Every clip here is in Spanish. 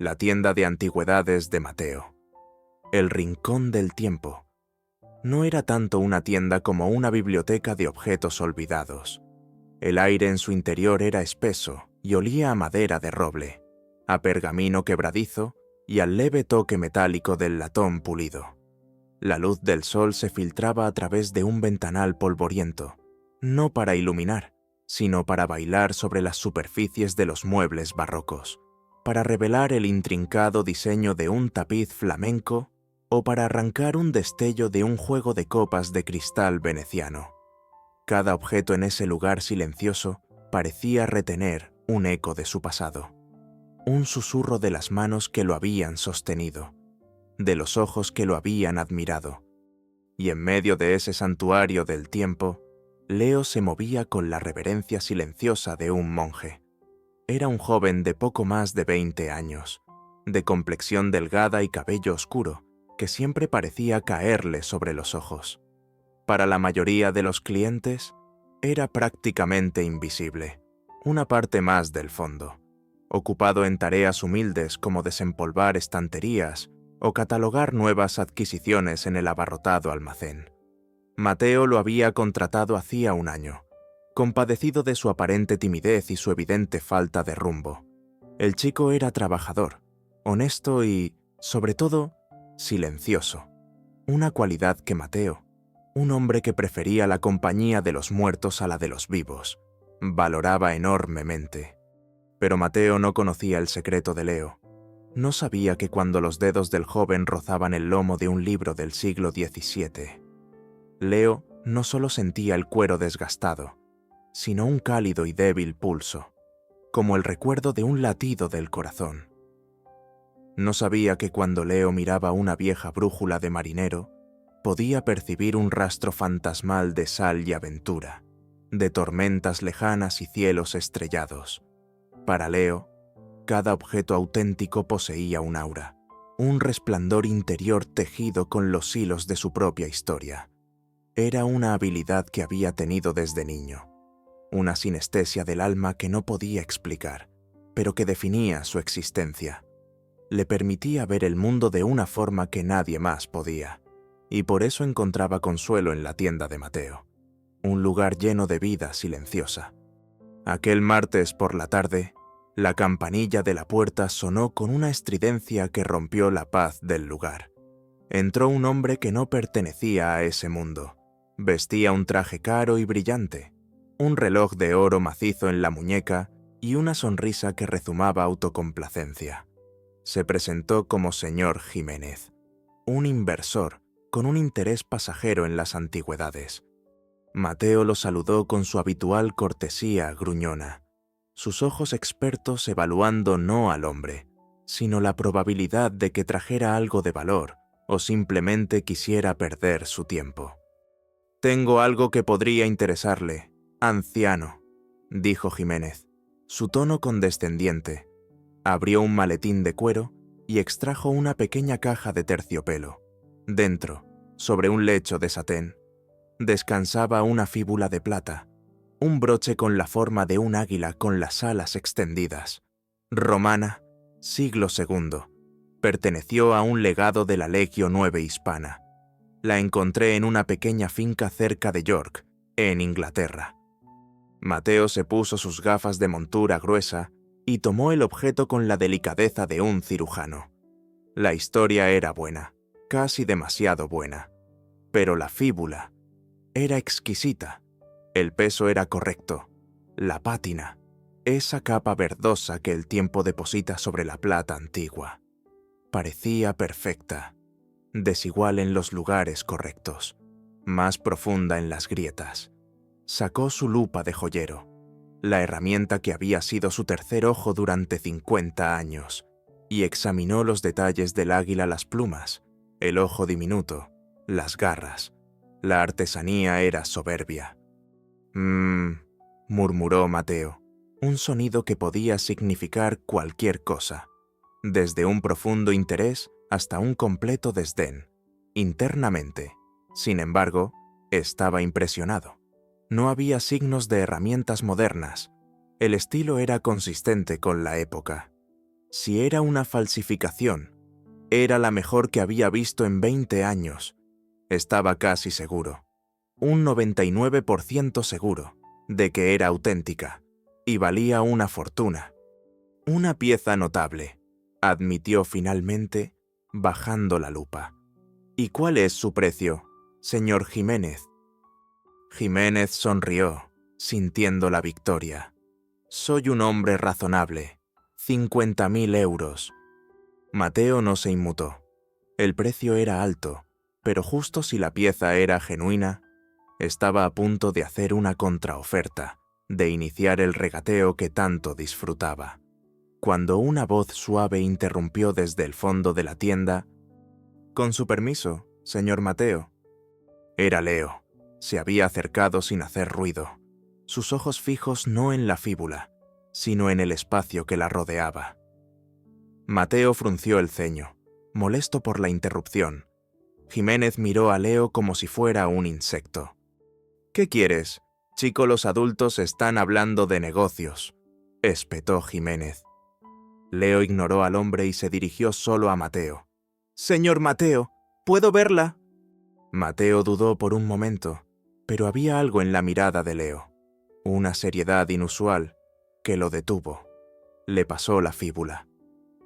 la tienda de antigüedades de Mateo. El rincón del tiempo. No era tanto una tienda como una biblioteca de objetos olvidados. El aire en su interior era espeso y olía a madera de roble, a pergamino quebradizo y al leve toque metálico del latón pulido. La luz del sol se filtraba a través de un ventanal polvoriento, no para iluminar, sino para bailar sobre las superficies de los muebles barrocos, para revelar el intrincado diseño de un tapiz flamenco o para arrancar un destello de un juego de copas de cristal veneciano. Cada objeto en ese lugar silencioso parecía retener un eco de su pasado, un susurro de las manos que lo habían sostenido, de los ojos que lo habían admirado. Y en medio de ese santuario del tiempo, Leo se movía con la reverencia silenciosa de un monje. Era un joven de poco más de 20 años, de complexión delgada y cabello oscuro, que siempre parecía caerle sobre los ojos. Para la mayoría de los clientes, era prácticamente invisible, una parte más del fondo, ocupado en tareas humildes como desempolvar estanterías o catalogar nuevas adquisiciones en el abarrotado almacén. Mateo lo había contratado hacía un año, compadecido de su aparente timidez y su evidente falta de rumbo. El chico era trabajador, honesto y, sobre todo, silencioso, una cualidad que Mateo, un hombre que prefería la compañía de los muertos a la de los vivos, valoraba enormemente. Pero Mateo no conocía el secreto de Leo. No sabía que cuando los dedos del joven rozaban el lomo de un libro del siglo XVII, Leo no solo sentía el cuero desgastado, sino un cálido y débil pulso, como el recuerdo de un latido del corazón. No sabía que cuando Leo miraba una vieja brújula de marinero, podía percibir un rastro fantasmal de sal y aventura, de tormentas lejanas y cielos estrellados. Para Leo, cada objeto auténtico poseía un aura, un resplandor interior tejido con los hilos de su propia historia. Era una habilidad que había tenido desde niño, una sinestesia del alma que no podía explicar, pero que definía su existencia. Le permitía ver el mundo de una forma que nadie más podía, y por eso encontraba consuelo en la tienda de Mateo, un lugar lleno de vida silenciosa. Aquel martes por la tarde, la campanilla de la puerta sonó con una estridencia que rompió la paz del lugar. Entró un hombre que no pertenecía a ese mundo. Vestía un traje caro y brillante, un reloj de oro macizo en la muñeca y una sonrisa que rezumaba autocomplacencia. Se presentó como señor Jiménez, un inversor con un interés pasajero en las antigüedades. Mateo lo saludó con su habitual cortesía gruñona, sus ojos expertos evaluando no al hombre, sino la probabilidad de que trajera algo de valor o simplemente quisiera perder su tiempo. «Tengo algo que podría interesarle, anciano», dijo Jiménez, su tono condescendiente. Abrió un maletín de cuero y extrajo una pequeña caja de terciopelo. Dentro, sobre un lecho de satén, descansaba una fíbula de plata, un broche con la forma de un águila con las alas extendidas. Romana, siglo II. Perteneció a un legado de la Legio IX hispana. La encontré en una pequeña finca cerca de York, en Inglaterra. Mateo se puso sus gafas de montura gruesa y tomó el objeto con la delicadeza de un cirujano. La historia era buena, casi demasiado buena, pero la fíbula era exquisita. El peso era correcto, la pátina, esa capa verdosa que el tiempo deposita sobre la plata antigua. Parecía perfecta, desigual en los lugares correctos, más profunda en las grietas. Sacó su lupa de joyero, la herramienta que había sido su tercer ojo durante 50 años, y examinó los detalles del águila, las plumas, el ojo diminuto, las garras. La artesanía era soberbia. Murmuró Mateo, un sonido que podía significar cualquier cosa, desde un profundo interés hasta un completo desdén. Internamente, sin embargo, estaba impresionado. No había signos de herramientas modernas. El estilo era consistente con la época. Si era una falsificación, era la mejor que había visto en 20 años. Estaba casi seguro, un 99% seguro, de que era auténtica, y valía una fortuna. Una pieza notable, admitió finalmente, bajando la lupa. ¿Y cuál es su precio, señor Jiménez? Jiménez sonrió, sintiendo la victoria. Soy un hombre razonable. 50.000 euros. Mateo no se inmutó. El precio era alto, pero justo si la pieza era genuina, estaba a punto de hacer una contraoferta, de iniciar el regateo que tanto disfrutaba, cuando una voz suave interrumpió desde el fondo de la tienda. «Con su permiso, señor Mateo». Era Leo. Se había acercado sin hacer ruido, sus ojos fijos no en la fíbula, sino en el espacio que la rodeaba. Mateo frunció el ceño, molesto por la interrupción. Jiménez miró a Leo como si fuera un insecto. «¿Qué quieres? Chico, los adultos están hablando de negocios», espetó Jiménez. Leo ignoró al hombre y se dirigió solo a Mateo. «Señor Mateo, ¿puedo verla?» Mateo dudó por un momento, pero había algo en la mirada de Leo, una seriedad inusual, que lo detuvo. Le pasó la fíbula.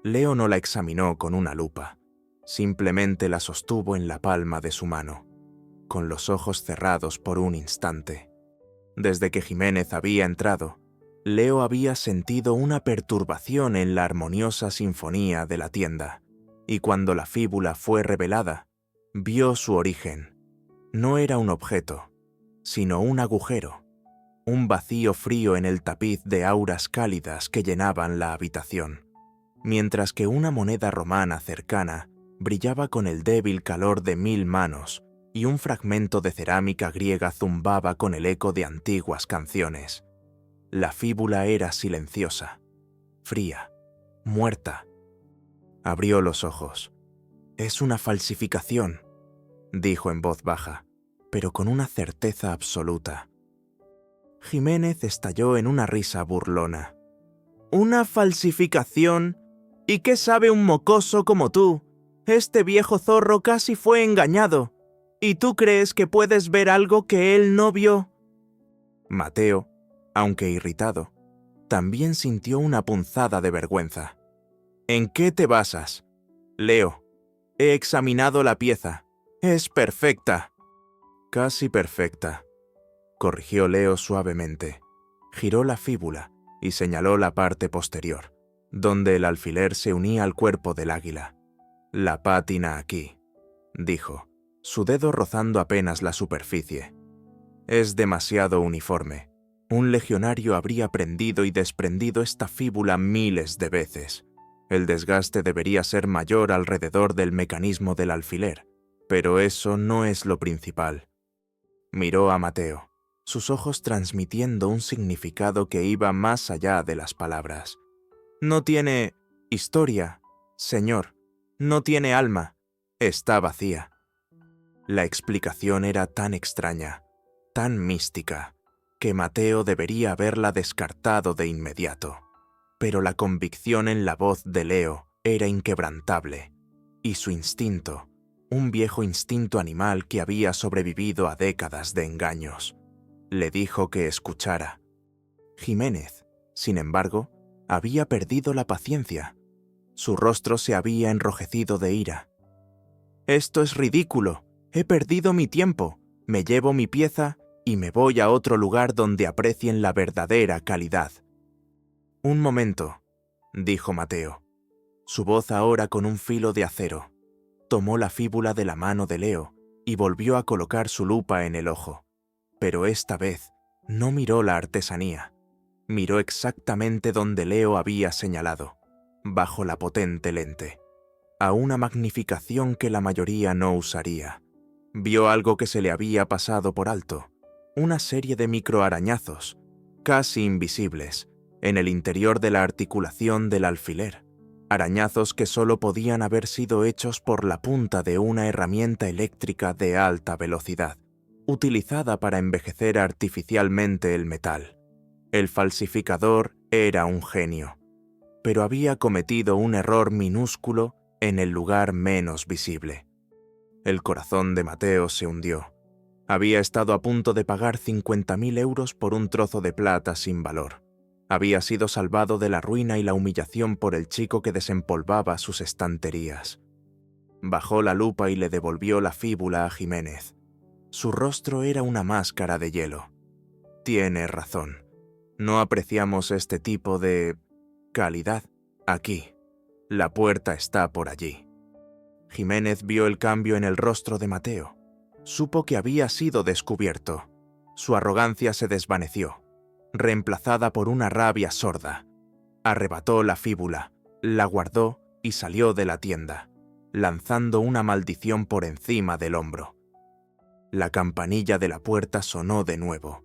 Leo no la examinó con una lupa, simplemente la sostuvo en la palma de su mano, con los ojos cerrados por un instante. Desde que Jiménez había entrado, Leo había sentido una perturbación en la armoniosa sinfonía de la tienda, y cuando la fíbula fue revelada, vio su origen. No era un objeto, sino un agujero, un vacío frío en el tapiz de auras cálidas que llenaban la habitación, mientras que una moneda romana cercana brillaba con el débil calor de 1000 manos y un fragmento de cerámica griega zumbaba con el eco de antiguas canciones. La fíbula era silenciosa, fría, muerta. Abrió los ojos. «Es una falsificación», dijo en voz baja, pero con una certeza absoluta. Jiménez estalló en una risa burlona. «¿Una falsificación? ¿Y qué sabe un mocoso como tú? Este viejo zorro casi fue engañado. ¿Y tú crees que puedes ver algo que él no vio?» Mateo, aunque irritado, también sintió una punzada de vergüenza. «¿En qué te basas?» «Leo, he examinado la pieza. Es perfecta». «Casi perfecta», corrigió Leo suavemente. Giró la fíbula y señaló la parte posterior, donde el alfiler se unía al cuerpo del águila. «La pátina aquí», dijo, su dedo rozando apenas la superficie. «Es demasiado uniforme. Un legionario habría prendido y desprendido esta fíbula miles de veces. El desgaste debería ser mayor alrededor del mecanismo del alfiler, pero eso no es lo principal». Miró a Mateo, sus ojos transmitiendo un significado que iba más allá de las palabras. «No tiene historia, señor. No tiene alma. Está vacía». La explicación era tan extraña, tan mística, que Mateo debería haberla descartado de inmediato. Pero la convicción en la voz de Leo era inquebrantable, y su instinto, un viejo instinto animal que había sobrevivido a décadas de engaños, le dijo que escuchara. Jiménez, sin embargo, había perdido la paciencia. Su rostro se había enrojecido de ira. «Esto es ridículo. He perdido mi tiempo. Me llevo mi pieza y me voy a otro lugar donde aprecien la verdadera calidad». «Un momento», dijo Mateo, su voz ahora con un filo de acero. Tomó la fíbula de la mano de Leo y volvió a colocar su lupa en el ojo. Pero esta vez no miró la artesanía. Miró exactamente donde Leo había señalado, bajo la potente lente, a una magnificación que la mayoría no usaría. Vio algo que se le había pasado por alto, una serie de microarañazos, casi invisibles, en el interior de la articulación del alfiler, arañazos que solo podían haber sido hechos por la punta de una herramienta eléctrica de alta velocidad, utilizada para envejecer artificialmente el metal. El falsificador era un genio. pero había cometido un error minúsculo en el lugar menos visible. El corazón de Mateo se hundió. Había estado a punto de pagar 50.000 euros por un trozo de plata sin valor. Había sido salvado de la ruina y la humillación por el chico que desempolvaba sus estanterías. Bajó la lupa y le devolvió la fíbula a Jiménez. Su rostro era una máscara de hielo. Tiene razón. No apreciamos este tipo de calidad aquí. La puerta está por allí. Jiménez vio el cambio en el rostro de Mateo. Supo que había sido descubierto. Su arrogancia se desvaneció, reemplazada por una rabia sorda. Arrebató la fíbula, la guardó y salió de la tienda, lanzando una maldición por encima del hombro. La campanilla de la puerta sonó de nuevo,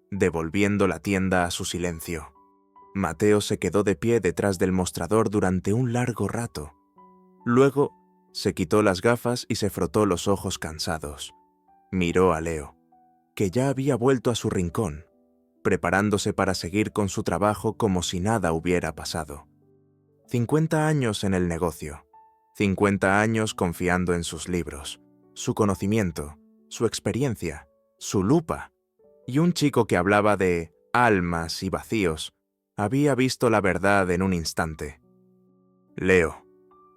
devolviendo la tienda a su silencio. Mateo se quedó de pie detrás del mostrador durante un largo rato. Luego, se quitó las gafas y se frotó los ojos cansados. Miró a Leo, que ya había vuelto a su rincón, preparándose para seguir con su trabajo como si nada hubiera pasado. 50 años en el negocio, 50 años confiando en sus libros, su conocimiento, su experiencia, su lupa, y un chico que hablaba de almas y vacíos, había visto la verdad en un instante. «Leo»,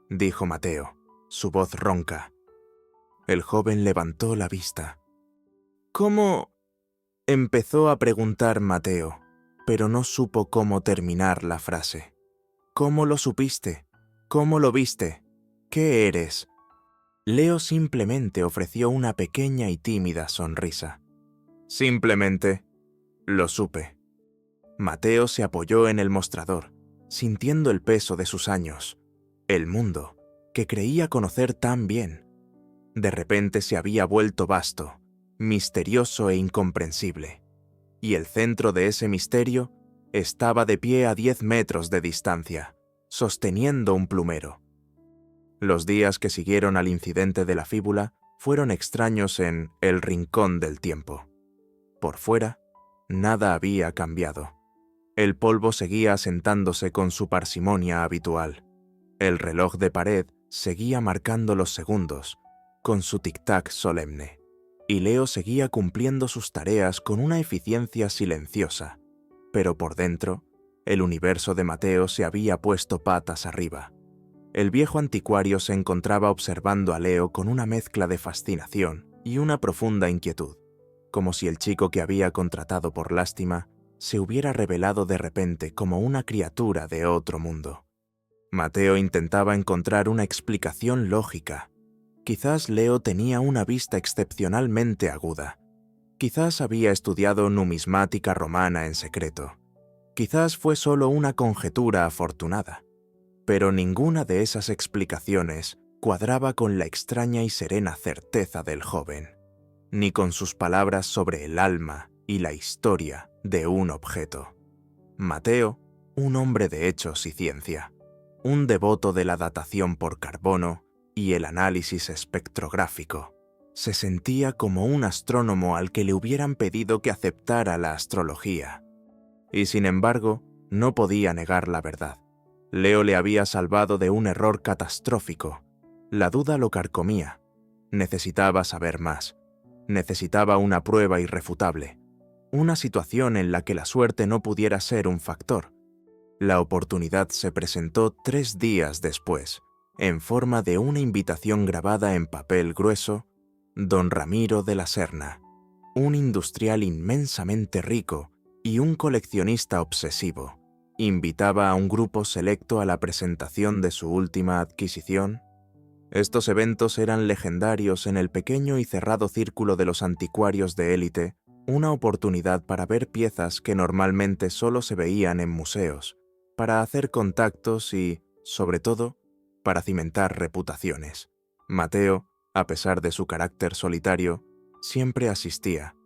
dijo Mateo, su voz ronca. El joven levantó la vista. «¿Cómo?» empezó a preguntar Mateo, pero no supo cómo terminar la frase. «¿Cómo lo supiste? ¿Cómo lo viste? ¿Qué eres?» Leo simplemente ofreció una pequeña y tímida sonrisa. «Simplemente lo supe». Mateo se apoyó en el mostrador, sintiendo el peso de sus años, el mundo, que creía conocer tan bien. De repente se había vuelto vasto, misterioso e incomprensible, y el centro de ese misterio estaba de pie a 10 metros de distancia, sosteniendo un plumero. Los días que siguieron al incidente de la fíbula fueron extraños en el rincón del tiempo. Por fuera, nada había cambiado. El polvo seguía asentándose con su parsimonia habitual. El reloj de pared seguía marcando los segundos, con su tic-tac solemne, y Leo seguía cumpliendo sus tareas con una eficiencia silenciosa, pero por dentro, el universo de Mateo se había puesto patas arriba. El viejo anticuario se encontraba observando a Leo con una mezcla de fascinación y una profunda inquietud, como si el chico que había contratado por lástima se hubiera revelado de repente como una criatura de otro mundo. Mateo intentaba encontrar una explicación lógica. Quizás Leo tenía una vista excepcionalmente aguda. Quizás había estudiado numismática romana en secreto. Quizás fue solo una conjetura afortunada. Pero ninguna de esas explicaciones cuadraba con la extraña y serena certeza del joven, ni con sus palabras sobre el alma y la historia de un objeto. Mateo, un hombre de hechos y ciencia, un devoto de la datación por carbono y el análisis espectrográfico, se sentía como un astrónomo al que le hubieran pedido que aceptara la astrología. Y sin embargo, no podía negar la verdad. Leo le había salvado de un error catastrófico. La duda lo carcomía. Necesitaba saber más. Necesitaba una prueba irrefutable. Una situación en la que la suerte no pudiera ser un factor. La oportunidad se presentó 3 días después, en forma de una invitación grabada en papel grueso. Don Ramiro de la Serna, un industrial inmensamente rico y un coleccionista obsesivo, invitaba a un grupo selecto a la presentación de su última adquisición. Estos eventos eran legendarios en el pequeño y cerrado círculo de los anticuarios de élite, una oportunidad para ver piezas que normalmente solo se veían en museos, para hacer contactos y, sobre todo, para cimentar reputaciones. Mateo, a pesar de su carácter solitario, siempre asistía.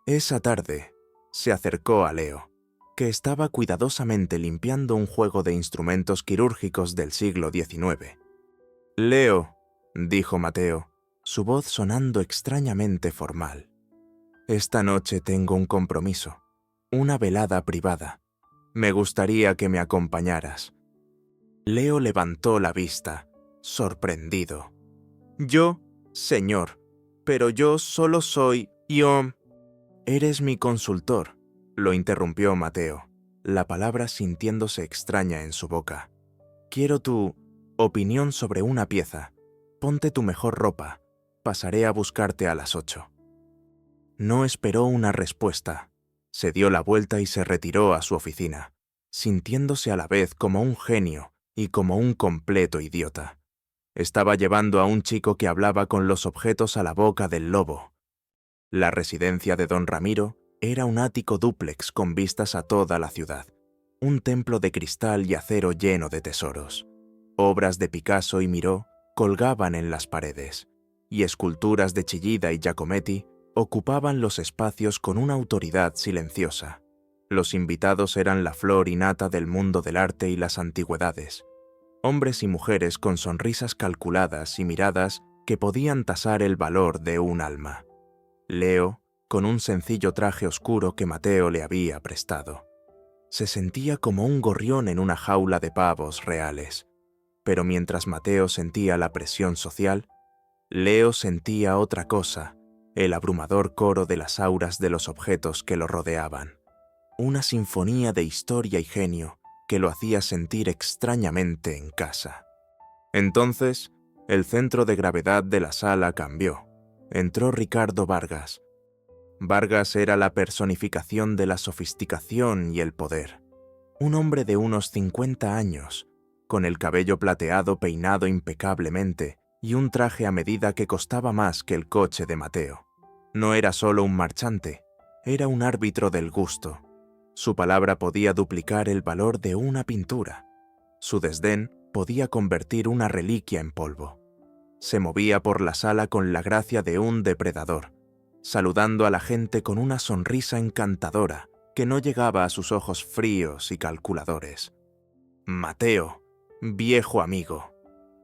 Esa tarde, se acercó a Leo, que estaba cuidadosamente limpiando un juego de instrumentos quirúrgicos del siglo XIX. «Leo», dijo Mateo, su voz sonando extrañamente formal. «Esta noche tengo un compromiso, una velada privada. Me gustaría que me acompañaras. Leo levantó la vista, sorprendido. «Yo, señor, pero yo solo soy yo». «Eres mi consultor», lo interrumpió Mateo, la palabra sintiéndose extraña en su boca. «Quiero tu opinión sobre una pieza. Ponte tu mejor ropa. Pasaré a buscarte a las 8». No esperó una respuesta. Se dio la vuelta y se retiró a su oficina, sintiéndose a la vez como un genio y como un completo idiota. Estaba llevando a un chico que hablaba con los objetos a la boca del lobo. La residencia de don Ramiro era un ático dúplex con vistas a toda la ciudad, un templo de cristal y acero lleno de tesoros. Obras de Picasso y Miró colgaban en las paredes, y esculturas de Chillida y Giacometti ocupaban los espacios con una autoridad silenciosa. Los invitados eran la flor y nata del mundo del arte y las antigüedades, hombres y mujeres con sonrisas calculadas y miradas que podían tasar el valor de un alma. Leo, con un sencillo traje oscuro que Mateo le había prestado. Se sentía como un gorrión en una jaula de pavos reales, pero mientras Mateo sentía la presión social, Leo sentía otra cosa, el abrumador coro de las auras de los objetos que lo rodeaban. Una sinfonía de historia y genio que lo hacía sentir extrañamente en casa. Entonces, el centro de gravedad de la sala cambió. Entró Ricardo Vargas. Vargas era la personificación de la sofisticación y el poder. Un hombre de unos 50 años, con el cabello plateado peinado impecablemente y un traje a medida que costaba más que el coche de Mateo. No era solo un marchante, era un árbitro del gusto. Su palabra podía duplicar el valor de una pintura. Su desdén podía convertir una reliquia en polvo. Se movía por la sala con la gracia de un depredador, saludando a la gente con una sonrisa encantadora que no llegaba a sus ojos fríos y calculadores. «Mateo, viejo amigo»,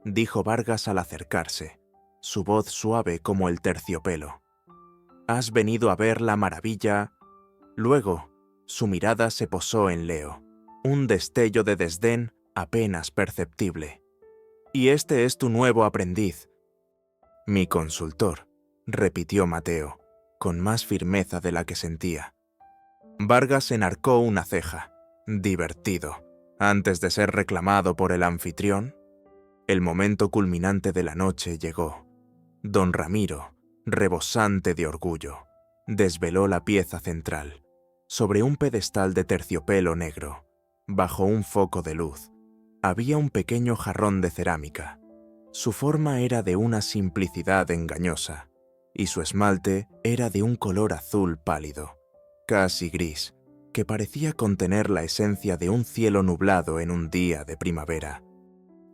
dijo Vargas al acercarse, su voz suave como el terciopelo. «¿Has venido a ver la maravilla?» Luego, su mirada se posó en Leo, un destello de desdén apenas perceptible. «¿Y este es tu nuevo aprendiz?» «Mi consultor», repitió Mateo, con más firmeza de la que sentía. Vargas enarcó una ceja, divertido, antes de ser reclamado por el anfitrión. El momento culminante de la noche llegó. Don Ramiro, rebosante de orgullo, desveló la pieza central. Sobre un pedestal de terciopelo negro, bajo un foco de luz, había un pequeño jarrón de cerámica. Su forma era de una simplicidad engañosa, y su esmalte era de un color azul pálido, casi gris, que parecía contener la esencia de un cielo nublado en un día de primavera.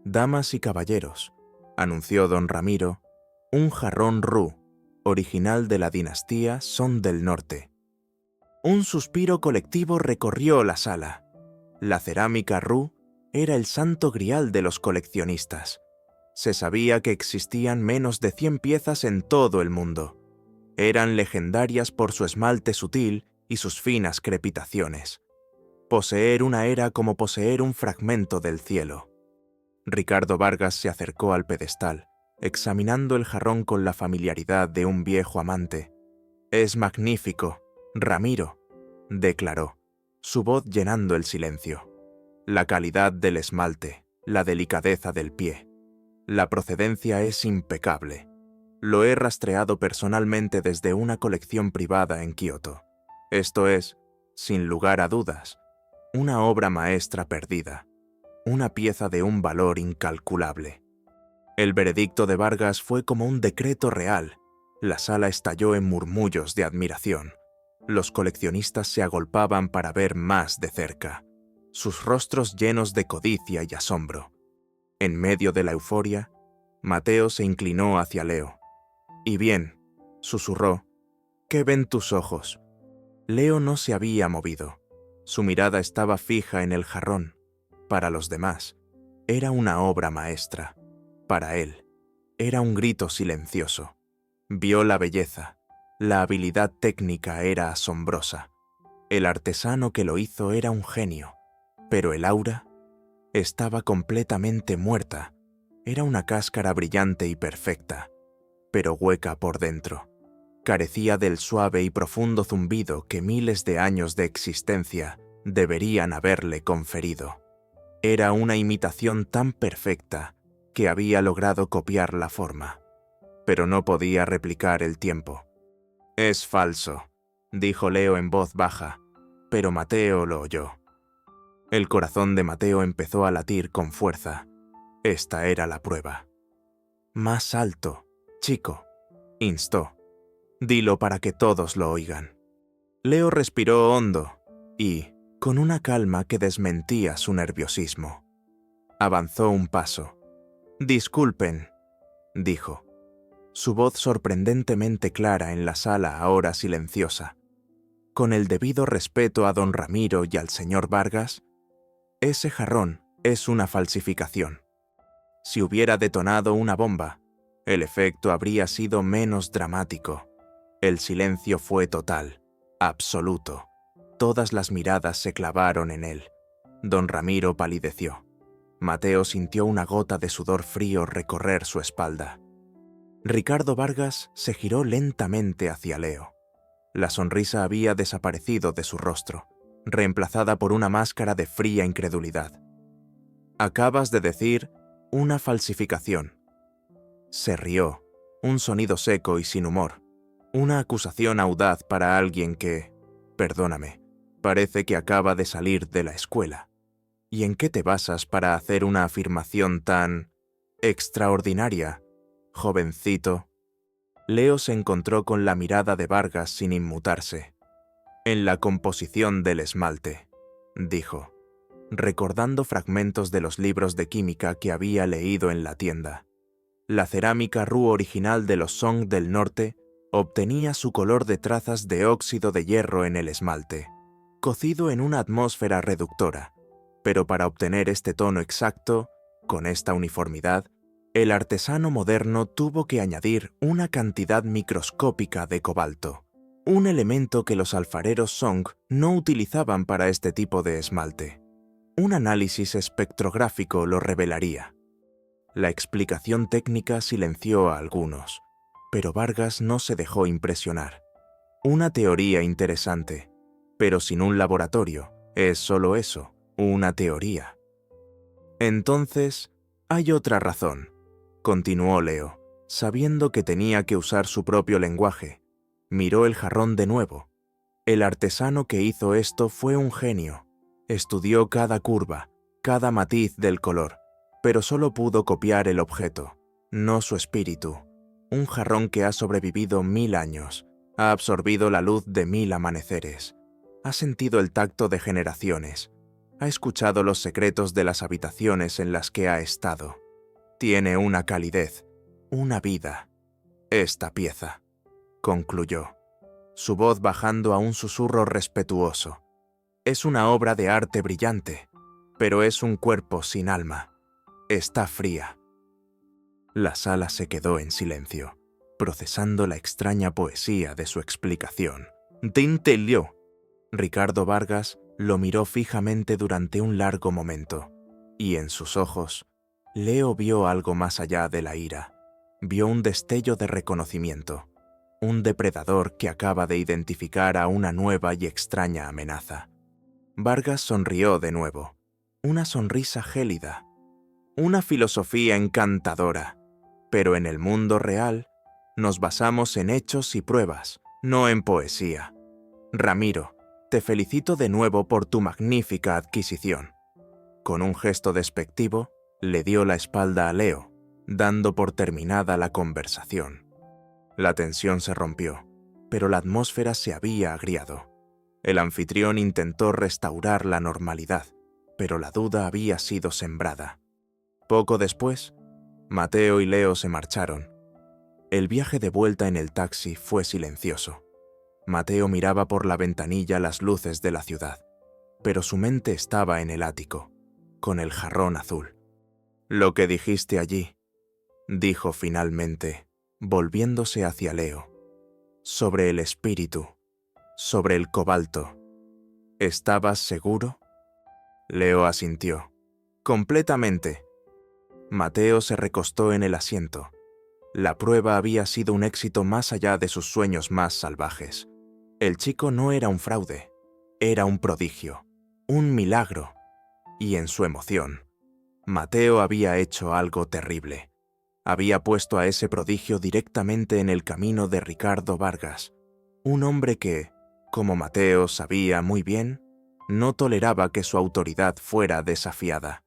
«Damas y caballeros», anunció don Ramiro, «un jarrón Roux, original de la dinastía Son del Norte». Un suspiro colectivo recorrió la sala. La cerámica Roux era el santo grial de los coleccionistas. Se sabía que existían menos de 100 piezas en todo el mundo. Eran legendarias por su esmalte sutil y sus finas crepitaciones. Poseer una era como poseer un fragmento del cielo. Ricardo Vargas se acercó al pedestal, examinando el jarrón con la familiaridad de un viejo amante. «Es magnífico, Ramiro», declaró, su voz llenando el silencio. «La calidad del esmalte, la delicadeza del pie. La procedencia es impecable. Lo he rastreado personalmente desde una colección privada en Kioto. Esto es, sin lugar a dudas, una obra maestra perdida, una pieza de un valor incalculable». El veredicto de Vargas fue como un decreto real. La sala estalló en murmullos de admiración. Los coleccionistas se agolpaban para ver más de cerca, sus rostros llenos de codicia y asombro. En medio de la euforia, Mateo se inclinó hacia Leo. «Y bien», susurró, «¿qué ven tus ojos?» Leo no se había movido. Su mirada estaba fija en el jarrón. Para los demás, era una obra maestra. Para él, era un grito silencioso. Vio la belleza. La habilidad técnica era asombrosa. El artesano que lo hizo era un genio. Pero el aura, Estaba completamente muerta. Era una cáscara brillante y perfecta, pero hueca por dentro. Carecía del suave y profundo zumbido que miles de años de existencia deberían haberle conferido. Era una imitación tan perfecta que había logrado copiar la forma, pero no podía replicar el tiempo. «Es falso», dijo Leo en voz baja, pero Mateo lo oyó. El corazón de Mateo empezó a latir con fuerza. Esta era la prueba. «Más alto, chico», instó. «Dilo para que todos lo oigan». Leo respiró hondo y, con una calma que desmentía su nerviosismo, avanzó un paso. «Disculpen», dijo, su voz sorprendentemente clara en la sala ahora silenciosa. «Con el debido respeto a don Ramiro y al señor Vargas, ese jarrón es una falsificación. Si hubiera detonado una bomba, el efecto habría sido menos dramático. El silencio fue total, absoluto. Todas las miradas se clavaron en él. Don Ramiro palideció. Mateo sintió una gota de sudor frío recorrer su espalda. Ricardo Vargas se giró lentamente hacia Leo. La sonrisa había desaparecido de su rostro, reemplazada por una máscara de fría incredulidad. «Acabas de decir una falsificación». Se rió, un sonido seco y sin humor. Una acusación audaz para alguien que, perdóname, parece que acaba de salir de la escuela. ¿Y en qué te basas para hacer una afirmación tan extraordinaria, jovencito? Leo se encontró con la mirada de Vargas sin inmutarse. «En la composición del esmalte», dijo, recordando fragmentos de los libros de química que había leído en la tienda. La cerámica Ru original de los Song del Norte obtenía su color de trazas de óxido de hierro en el esmalte, cocido en una atmósfera reductora, pero para obtener este tono exacto, con esta uniformidad, el artesano moderno tuvo que añadir una cantidad microscópica de cobalto, un elemento que los alfareros Song no utilizaban para este tipo de esmalte. Un análisis espectrográfico lo revelaría. La explicación técnica silenció a algunos, pero Vargas no se dejó impresionar. Una teoría interesante, pero sin un laboratorio, es solo eso, una teoría. «Entonces, hay otra razón», continuó Leo, sabiendo que tenía que usar su propio lenguaje. Miró el jarrón de nuevo. El artesano que hizo esto fue un genio. Estudió cada curva, cada matiz del color, pero solo pudo copiar el objeto, no su espíritu. Un jarrón que ha sobrevivido 1000 años, ha absorbido la luz de 1000 amaneceres, ha sentido el tacto de generaciones, ha escuchado los secretos de las habitaciones en las que ha estado. Tiene una calidez, una vida. Esta pieza», concluyó, su voz bajando a un susurro respetuoso. «Es una obra de arte brillante, pero es un cuerpo sin alma. Está fría». La sala se quedó en silencio, procesando la extraña poesía de su explicación. «T'intellió». Ricardo Vargas lo miró fijamente durante un largo momento, y en sus ojos, Leo vio algo más allá de la ira. Vio un destello de reconocimiento, un depredador que acaba de identificar a una nueva y extraña amenaza. Vargas sonrió de nuevo, una sonrisa gélida, una filosofía encantadora, pero en el mundo real nos basamos en hechos y pruebas, no en poesía. Ramiro, te felicito de nuevo por tu magnífica adquisición. Con un gesto despectivo, le dio la espalda a Leo, dando por terminada la conversación. La tensión se rompió, pero la atmósfera se había agriado. El anfitrión intentó restaurar la normalidad, pero la duda había sido sembrada. Poco después, Mateo y Leo se marcharon. El viaje de vuelta en el taxi fue silencioso. Mateo miraba por la ventanilla las luces de la ciudad, pero su mente estaba en el ático, con el jarrón azul. «Lo que dijiste allí», dijo finalmente, volviéndose hacia Leo, «sobre el espíritu, sobre el cobalto. ¿Estabas seguro?» Leo asintió. Completamente. Mateo se recostó en el asiento. La prueba había sido un éxito más allá de sus sueños más salvajes. El chico no era un fraude, era un prodigio, un milagro. Y en su emoción, Mateo había hecho algo terrible. Había puesto a ese prodigio directamente en el camino de Ricardo Vargas, un hombre que, como Mateo sabía muy bien, no toleraba que su autoridad fuera desafiada.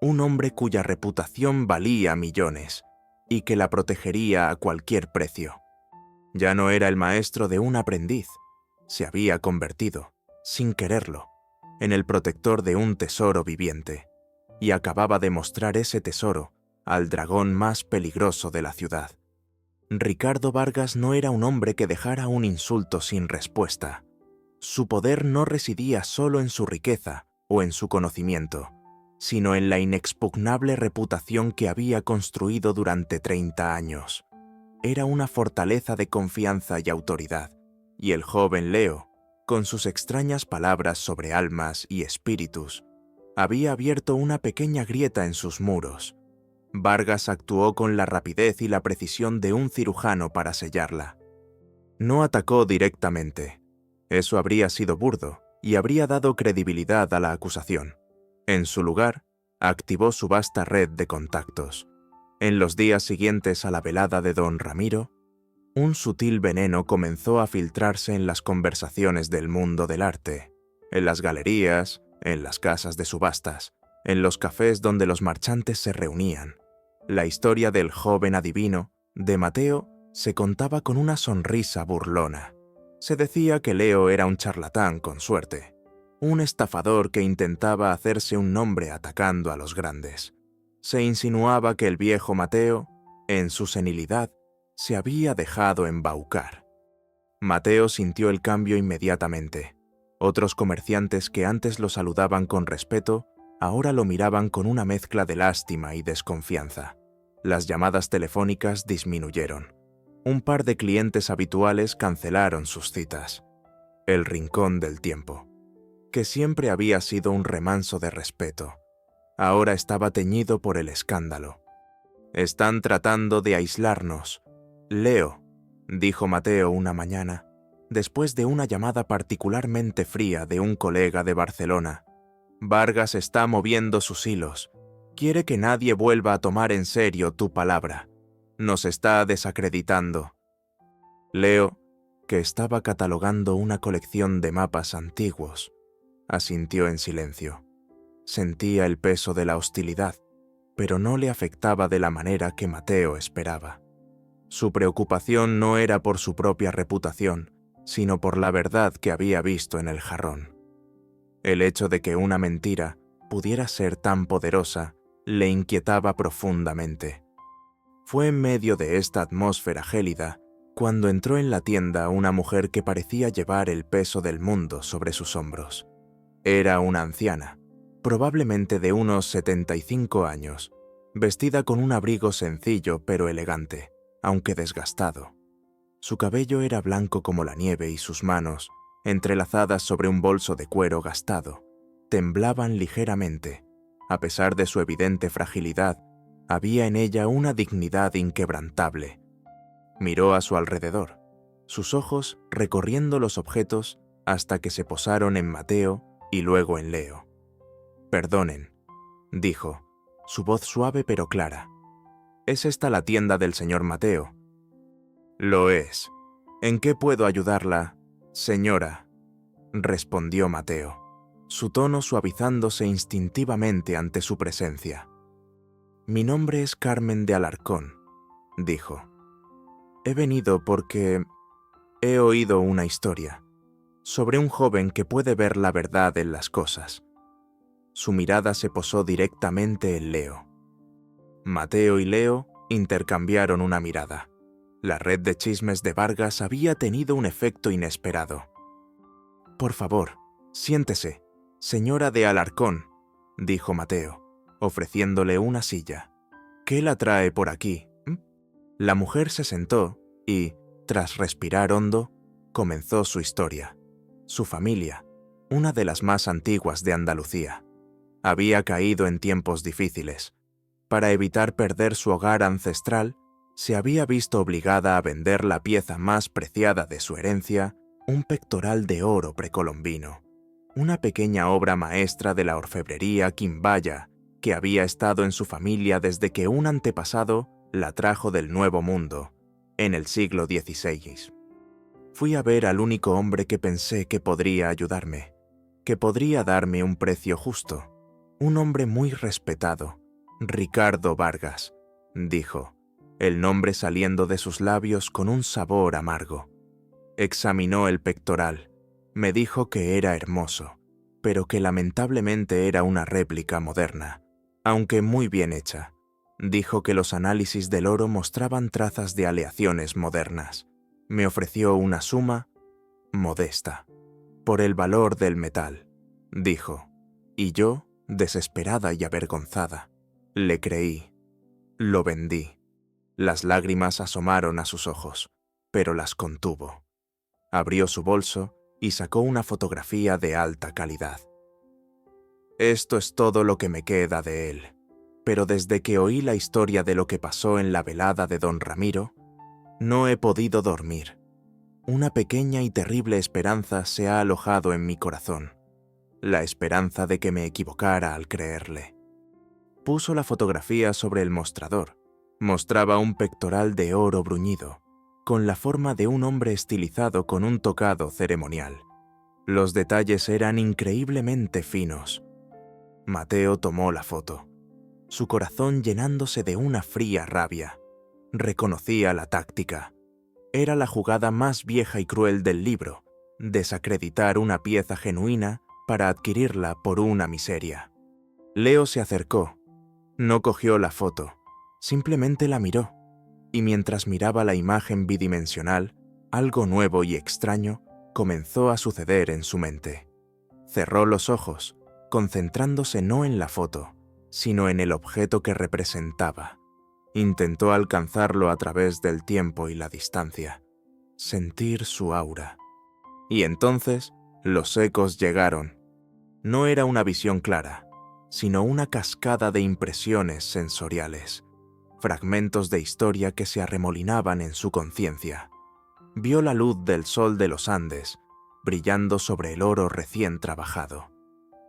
Un hombre cuya reputación valía millones y que la protegería a cualquier precio. Ya no era el maestro de un aprendiz, se había convertido, sin quererlo, en el protector de un tesoro viviente, y acababa de mostrar ese tesoro al dragón más peligroso de la ciudad. Ricardo Vargas no era un hombre que dejara un insulto sin respuesta. Su poder no residía solo en su riqueza o en su conocimiento, sino en la inexpugnable reputación que había construido durante 30 años. Era una fortaleza de confianza y autoridad, y el joven Leo, con sus extrañas palabras sobre almas y espíritus, había abierto una pequeña grieta en sus muros. Vargas actuó con la rapidez y la precisión de un cirujano para sellarla. No atacó directamente. Eso habría sido burdo y habría dado credibilidad a la acusación. En su lugar, activó su vasta red de contactos. En los días siguientes a la velada de don Ramiro, un sutil veneno comenzó a filtrarse en las conversaciones del mundo del arte, en las galerías, en las casas de subastas, en los cafés donde los marchantes se reunían. La historia del joven adivino, de Mateo, se contaba con una sonrisa burlona. Se decía que Leo era un charlatán con suerte, un estafador que intentaba hacerse un nombre atacando a los grandes. Se insinuaba que el viejo Mateo, en su senilidad, se había dejado embaucar. Mateo sintió el cambio inmediatamente. Otros comerciantes que antes lo saludaban con respeto, ahora lo miraban con una mezcla de lástima y desconfianza. Las llamadas telefónicas disminuyeron. Un par de clientes habituales cancelaron sus citas. El rincón del tiempo, que siempre había sido un remanso de respeto, ahora estaba teñido por el escándalo. «Están tratando de aislarnos. Leo», dijo Mateo una mañana, después de una llamada particularmente fría de un colega de Barcelona. «Vargas está moviendo sus hilos. Quiere que nadie vuelva a tomar en serio tu palabra. Nos está desacreditando». Leo, que estaba catalogando una colección de mapas antiguos, asintió en silencio. Sentía el peso de la hostilidad, pero no le afectaba de la manera que Mateo esperaba. Su preocupación no era por su propia reputación, sino por la verdad que había visto en el jarrón. El hecho de que una mentira pudiera ser tan poderosa le inquietaba profundamente. Fue en medio de esta atmósfera gélida cuando entró en la tienda una mujer que parecía llevar el peso del mundo sobre sus hombros. Era una anciana, probablemente de unos 75 años, vestida con un abrigo sencillo pero elegante, aunque desgastado. Su cabello era blanco como la nieve y sus manos, entrelazadas sobre un bolso de cuero gastado, temblaban ligeramente. A pesar de su evidente fragilidad, había en ella una dignidad inquebrantable. Miró a su alrededor, sus ojos recorriendo los objetos hasta que se posaron en Mateo y luego en Leo. «Perdonen», dijo, su voz suave pero clara. «¿Es esta la tienda del señor Mateo?» «Lo es. ¿En qué puedo ayudarla, señora?», respondió Mateo, su tono suavizándose instintivamente ante su presencia. «Mi nombre es Carmen de Alarcón», dijo. «He venido porque he oído una historia sobre un joven que puede ver la verdad en las cosas». Su mirada se posó directamente en Leo. Mateo y Leo intercambiaron una mirada. La red de chismes de Vargas había tenido un efecto inesperado. «Por favor, siéntese, señora de Alarcón», dijo Mateo, ofreciéndole una silla. «¿Qué la trae por aquí?» La mujer se sentó y, tras respirar hondo, comenzó su historia. Su familia, una de las más antiguas de Andalucía. Había caído en tiempos difíciles. Para evitar perder su hogar ancestral, se había visto obligada a vender la pieza más preciada de su herencia, un pectoral de oro precolombino, una pequeña obra maestra de la orfebrería quimbaya que había estado en su familia desde que un antepasado la trajo del Nuevo Mundo, en el siglo XVI. Fui a ver al único hombre que pensé que podría ayudarme, que podría darme un precio justo, un hombre muy respetado, Ricardo Vargas, dijo, el nombre saliendo de sus labios con un sabor amargo. Examinó el pectoral, me dijo que era hermoso, pero que lamentablemente era una réplica moderna, aunque muy bien hecha. Dijo que los análisis del oro mostraban trazas de aleaciones modernas. Me ofreció una suma modesta, por el valor del metal, dijo, y yo, desesperada y avergonzada, le creí. Lo vendí. Las lágrimas asomaron a sus ojos, pero las contuvo. Abrió su bolso y sacó una fotografía de alta calidad. Esto es todo lo que me queda de él, pero desde que oí la historia de lo que pasó en la velada de don Ramiro, no he podido dormir. Una pequeña y terrible esperanza se ha alojado en mi corazón, la esperanza de que me equivocara al creerle. Puso la fotografía sobre el mostrador. Mostraba un pectoral de oro bruñido, con la forma de un hombre estilizado con un tocado ceremonial. Los detalles eran increíblemente finos. Mateo tomó la foto, su corazón llenándose de una fría rabia. Reconocía la táctica. Era la jugada más vieja y cruel del libro, desacreditar una pieza genuina para adquirirla por una miseria. Leo se acercó. No cogió la foto, simplemente la miró, y mientras miraba la imagen bidimensional, algo nuevo y extraño comenzó a suceder en su mente. Cerró los ojos, concentrándose no en la foto, sino en el objeto que representaba. Intentó alcanzarlo a través del tiempo y la distancia, sentir su aura. Y entonces los ecos llegaron. No era una visión clara, sino una cascada de impresiones sensoriales, fragmentos de historia que se arremolinaban en su conciencia. Vio la luz del sol de los Andes, brillando sobre el oro recién trabajado.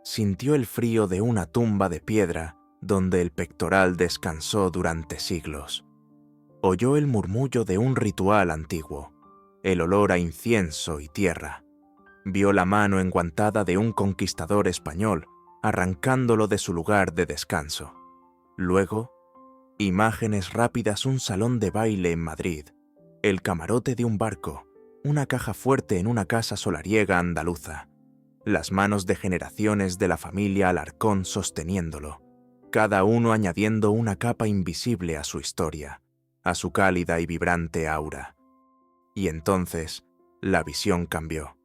Sintió el frío de una tumba de piedra donde el pectoral descansó durante siglos. Oyó el murmullo de un ritual antiguo, el olor a incienso y tierra. Vio la mano enguantada de un conquistador español, arrancándolo de su lugar de descanso. Luego, imágenes rápidas, un salón de baile en Madrid, el camarote de un barco, una caja fuerte en una casa solariega andaluza, las manos de generaciones de la familia Alarcón sosteniéndolo, cada uno añadiendo una capa invisible a su historia, a su cálida y vibrante aura. Y entonces, la visión cambió.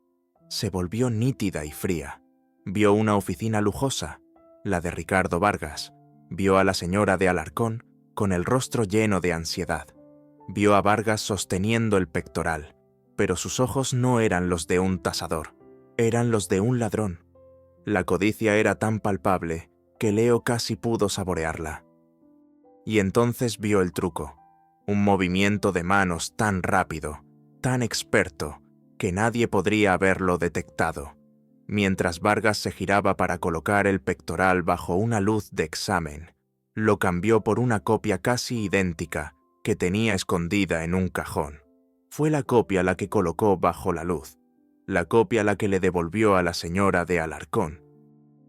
Se volvió nítida y fría. Vio una oficina lujosa, la de Ricardo Vargas. Vio a la señora de Alarcón con el rostro lleno de ansiedad. Vio a Vargas sosteniendo el pectoral, pero sus ojos no eran los de un tasador, eran los de un ladrón. La codicia era tan palpable que Leo casi pudo saborearla. Y entonces vio el truco, un movimiento de manos tan rápido, tan experto, que nadie podría haberlo detectado. Mientras Vargas se giraba para colocar el pectoral bajo una luz de examen, lo cambió por una copia casi idéntica que tenía escondida en un cajón. Fue la copia la que colocó bajo la luz, la copia la que le devolvió a la señora de Alarcón.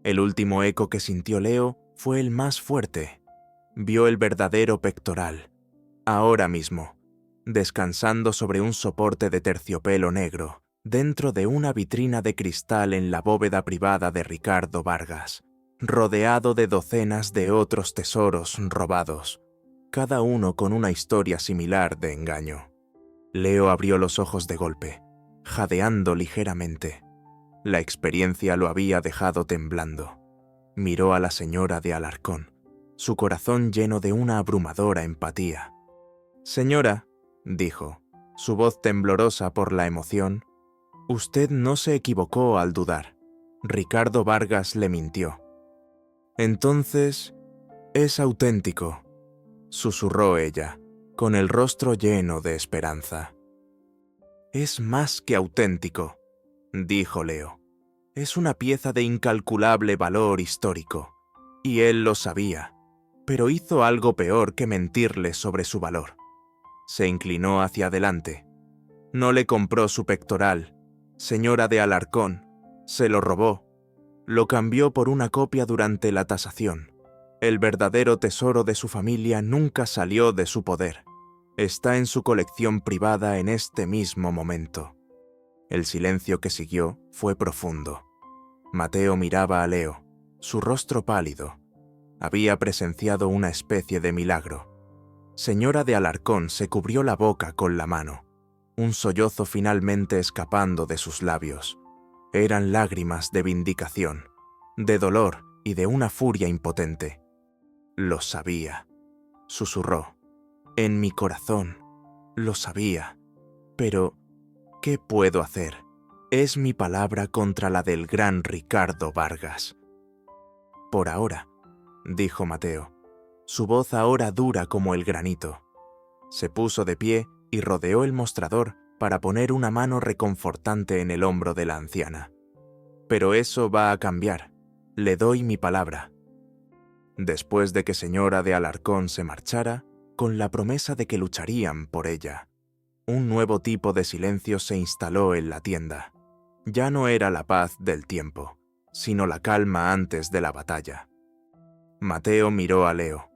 El último eco que sintió Leo fue el más fuerte. Vio el verdadero pectoral, ahora mismo, descansando sobre un soporte de terciopelo negro, dentro de una vitrina de cristal en la bóveda privada de Ricardo Vargas, rodeado de docenas de otros tesoros robados, cada uno con una historia similar de engaño. Leo abrió los ojos de golpe, jadeando ligeramente. La experiencia lo había dejado temblando. Miró a la señora de Alarcón, su corazón lleno de una abrumadora empatía. «Señora», dijo, su voz temblorosa por la emoción, «usted no se equivocó al dudar. Ricardo Vargas le mintió». Entonces, es auténtico, susurró ella, con el rostro lleno de esperanza. Es más que auténtico, dijo Leo. Es una pieza de incalculable valor histórico, y él lo sabía, pero hizo algo peor que mentirle sobre su valor. Se inclinó hacia adelante. No le compró su pectoral, señora de Alarcón, se lo robó. Lo cambió por una copia durante la tasación. El verdadero tesoro de su familia nunca salió de su poder. Está en su colección privada en este mismo momento. El silencio que siguió fue profundo. Mateo miraba a Leo, su rostro pálido. Había presenciado una especie de milagro. Señora de Alarcón se cubrió la boca con la mano, un sollozo finalmente escapando de sus labios. Eran lágrimas de vindicación, de dolor y de una furia impotente. Lo sabía, susurró. En mi corazón, lo sabía. Pero, ¿qué puedo hacer? Es mi palabra contra la del gran Ricardo Vargas. Por ahora, dijo Mateo, su voz ahora dura como el granito. Se puso de pie y rodeó el mostrador para poner una mano reconfortante en el hombro de la anciana. Pero eso va a cambiar. Le doy mi palabra. Después de que señora de Alarcón se marchara, con la promesa de que lucharían por ella, un nuevo tipo de silencio se instaló en la tienda. Ya no era la paz del tiempo, sino la calma antes de la batalla. Mateo miró a Leo,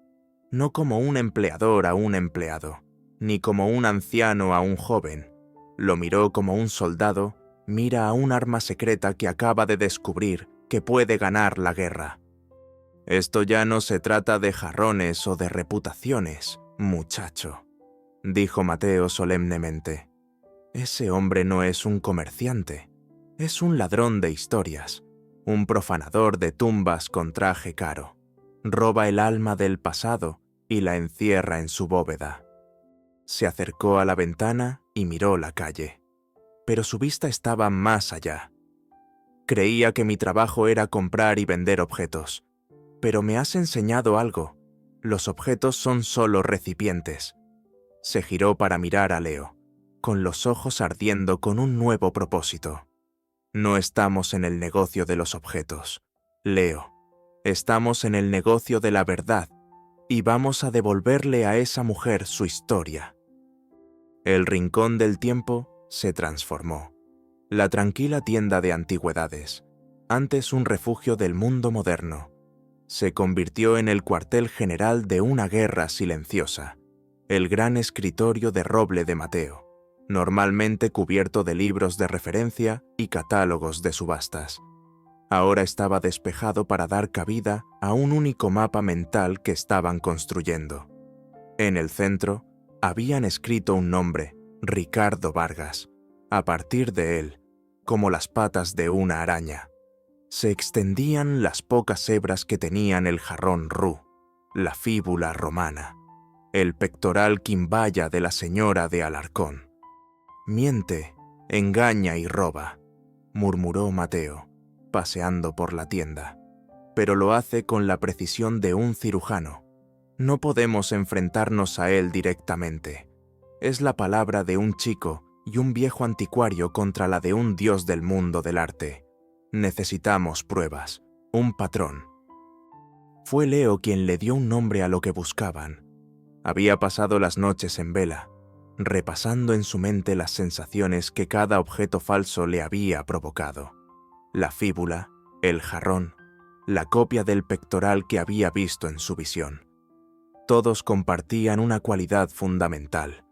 no como un empleador a un empleado, ni como un anciano a un joven. Lo miró como un soldado mira a un arma secreta que acaba de descubrir que puede ganar la guerra. Esto ya no se trata de jarrones o de reputaciones, muchacho, dijo Mateo solemnemente. Ese hombre no es un comerciante, es un ladrón de historias, un profanador de tumbas con traje caro. Roba el alma del pasado y la encierra en su bóveda. Se acercó a la ventana y miró la calle, pero su vista estaba más allá. Creía que mi trabajo era comprar y vender objetos, pero me has enseñado algo. Los objetos son solo recipientes. Se giró para mirar a Leo, con los ojos ardiendo con un nuevo propósito. No estamos en el negocio de los objetos, Leo. Estamos en el negocio de la verdad y vamos a devolverle a esa mujer su historia. El rincón del tiempo se transformó. La tranquila tienda de antigüedades, antes un refugio del mundo moderno, se convirtió en el cuartel general de una guerra silenciosa, el gran escritorio de roble de Mateo, normalmente cubierto de libros de referencia y catálogos de subastas. Ahora estaba despejado para dar cabida a un único mapa mental que estaban construyendo. En el centro, habían escrito un nombre, Ricardo Vargas. A partir de él, como las patas de una araña, se extendían las pocas hebras que tenían el jarrón Rú, la fíbula romana, el pectoral quimbaya de la señora de Alarcón. Miente, engaña y roba, murmuró Mateo, paseando por la tienda, pero lo hace con la precisión de un cirujano. No podemos enfrentarnos a él directamente. Es la palabra de un chico y un viejo anticuario contra la de un dios del mundo del arte. Necesitamos pruebas, un patrón. Fue Leo quien le dio un nombre a lo que buscaban. Había pasado las noches en vela, repasando en su mente las sensaciones que cada objeto falso le había provocado. La fíbula, el jarrón, la copia del pectoral que había visto en su visión. Todos compartían una cualidad fundamental.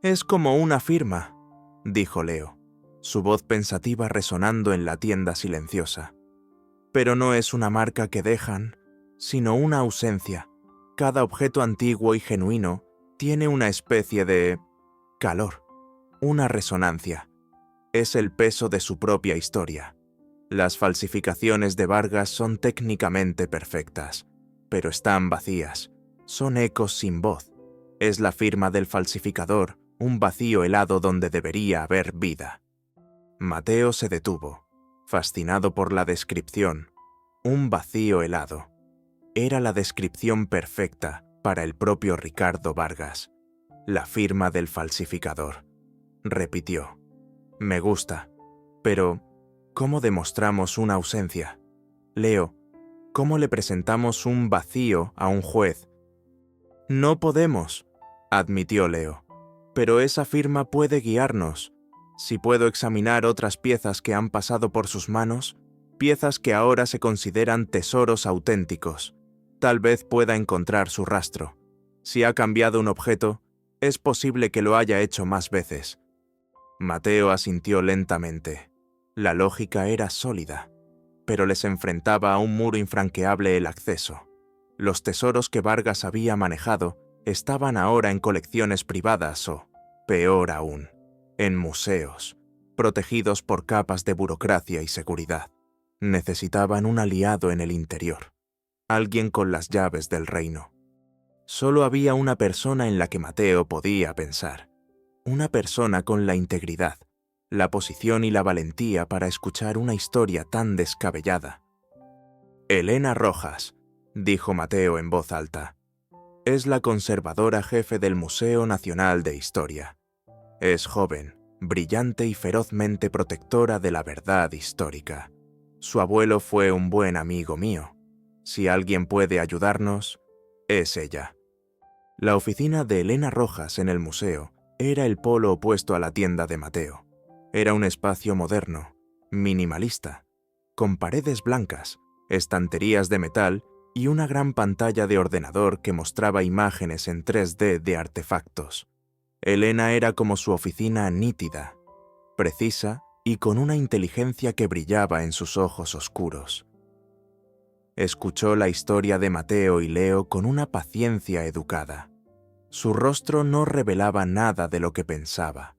«Es como una firma», dijo Leo, su voz pensativa resonando en la tienda silenciosa. «Pero no es una marca que dejan, sino una ausencia. Cada objeto antiguo y genuino tiene una especie de calor, una resonancia. Es el peso de su propia historia. Las falsificaciones de Vargas son técnicamente perfectas, pero están vacías. Son ecos sin voz. Es la firma del falsificador, un vacío helado donde debería haber vida». Mateo se detuvo, fascinado por la descripción. Un vacío helado. era la descripción perfecta para el propio Ricardo Vargas, la firma del falsificador. Repitió: «Me gusta, pero ¿cómo demostramos una ausencia? Leo, ¿cómo le presentamos un vacío a un juez?» «No podemos», admitió Leo, «pero esa firma puede guiarnos. Si puedo examinar otras piezas que han pasado por sus manos, piezas que ahora se consideran tesoros auténticos, tal vez pueda encontrar su rastro. Si ha cambiado un objeto, es posible que lo haya hecho más veces». Mateo asintió lentamente. La lógica era sólida, pero les enfrentaba a un muro infranqueable el acceso. Los tesoros que Vargas había manejado estaban ahora en colecciones privadas o, peor aún, en museos, protegidos por capas de burocracia y seguridad. Necesitaban un aliado en el interior, alguien con las llaves del reino. Solo había una persona en la que Mateo podía pensar, una persona con la integridad, la posición y la valentía para escuchar una historia tan descabellada. «Elena Rojas», dijo Mateo en voz alta, «es la conservadora jefe del Museo Nacional de Historia. Es joven, brillante y ferozmente protectora de la verdad histórica. Su abuelo fue un buen amigo mío. Si alguien puede ayudarnos, es ella». La oficina de Elena Rojas en el museo era el polo opuesto a la tienda de Mateo. Era un espacio moderno, minimalista, con paredes blancas, estanterías de metal y una gran pantalla de ordenador que mostraba imágenes en 3D de artefactos. Elena era como su oficina, nítida, precisa y con una inteligencia que brillaba en sus ojos oscuros. Escuchó la historia de Mateo y Leo con una paciencia educada. Su rostro no revelaba nada de lo que pensaba.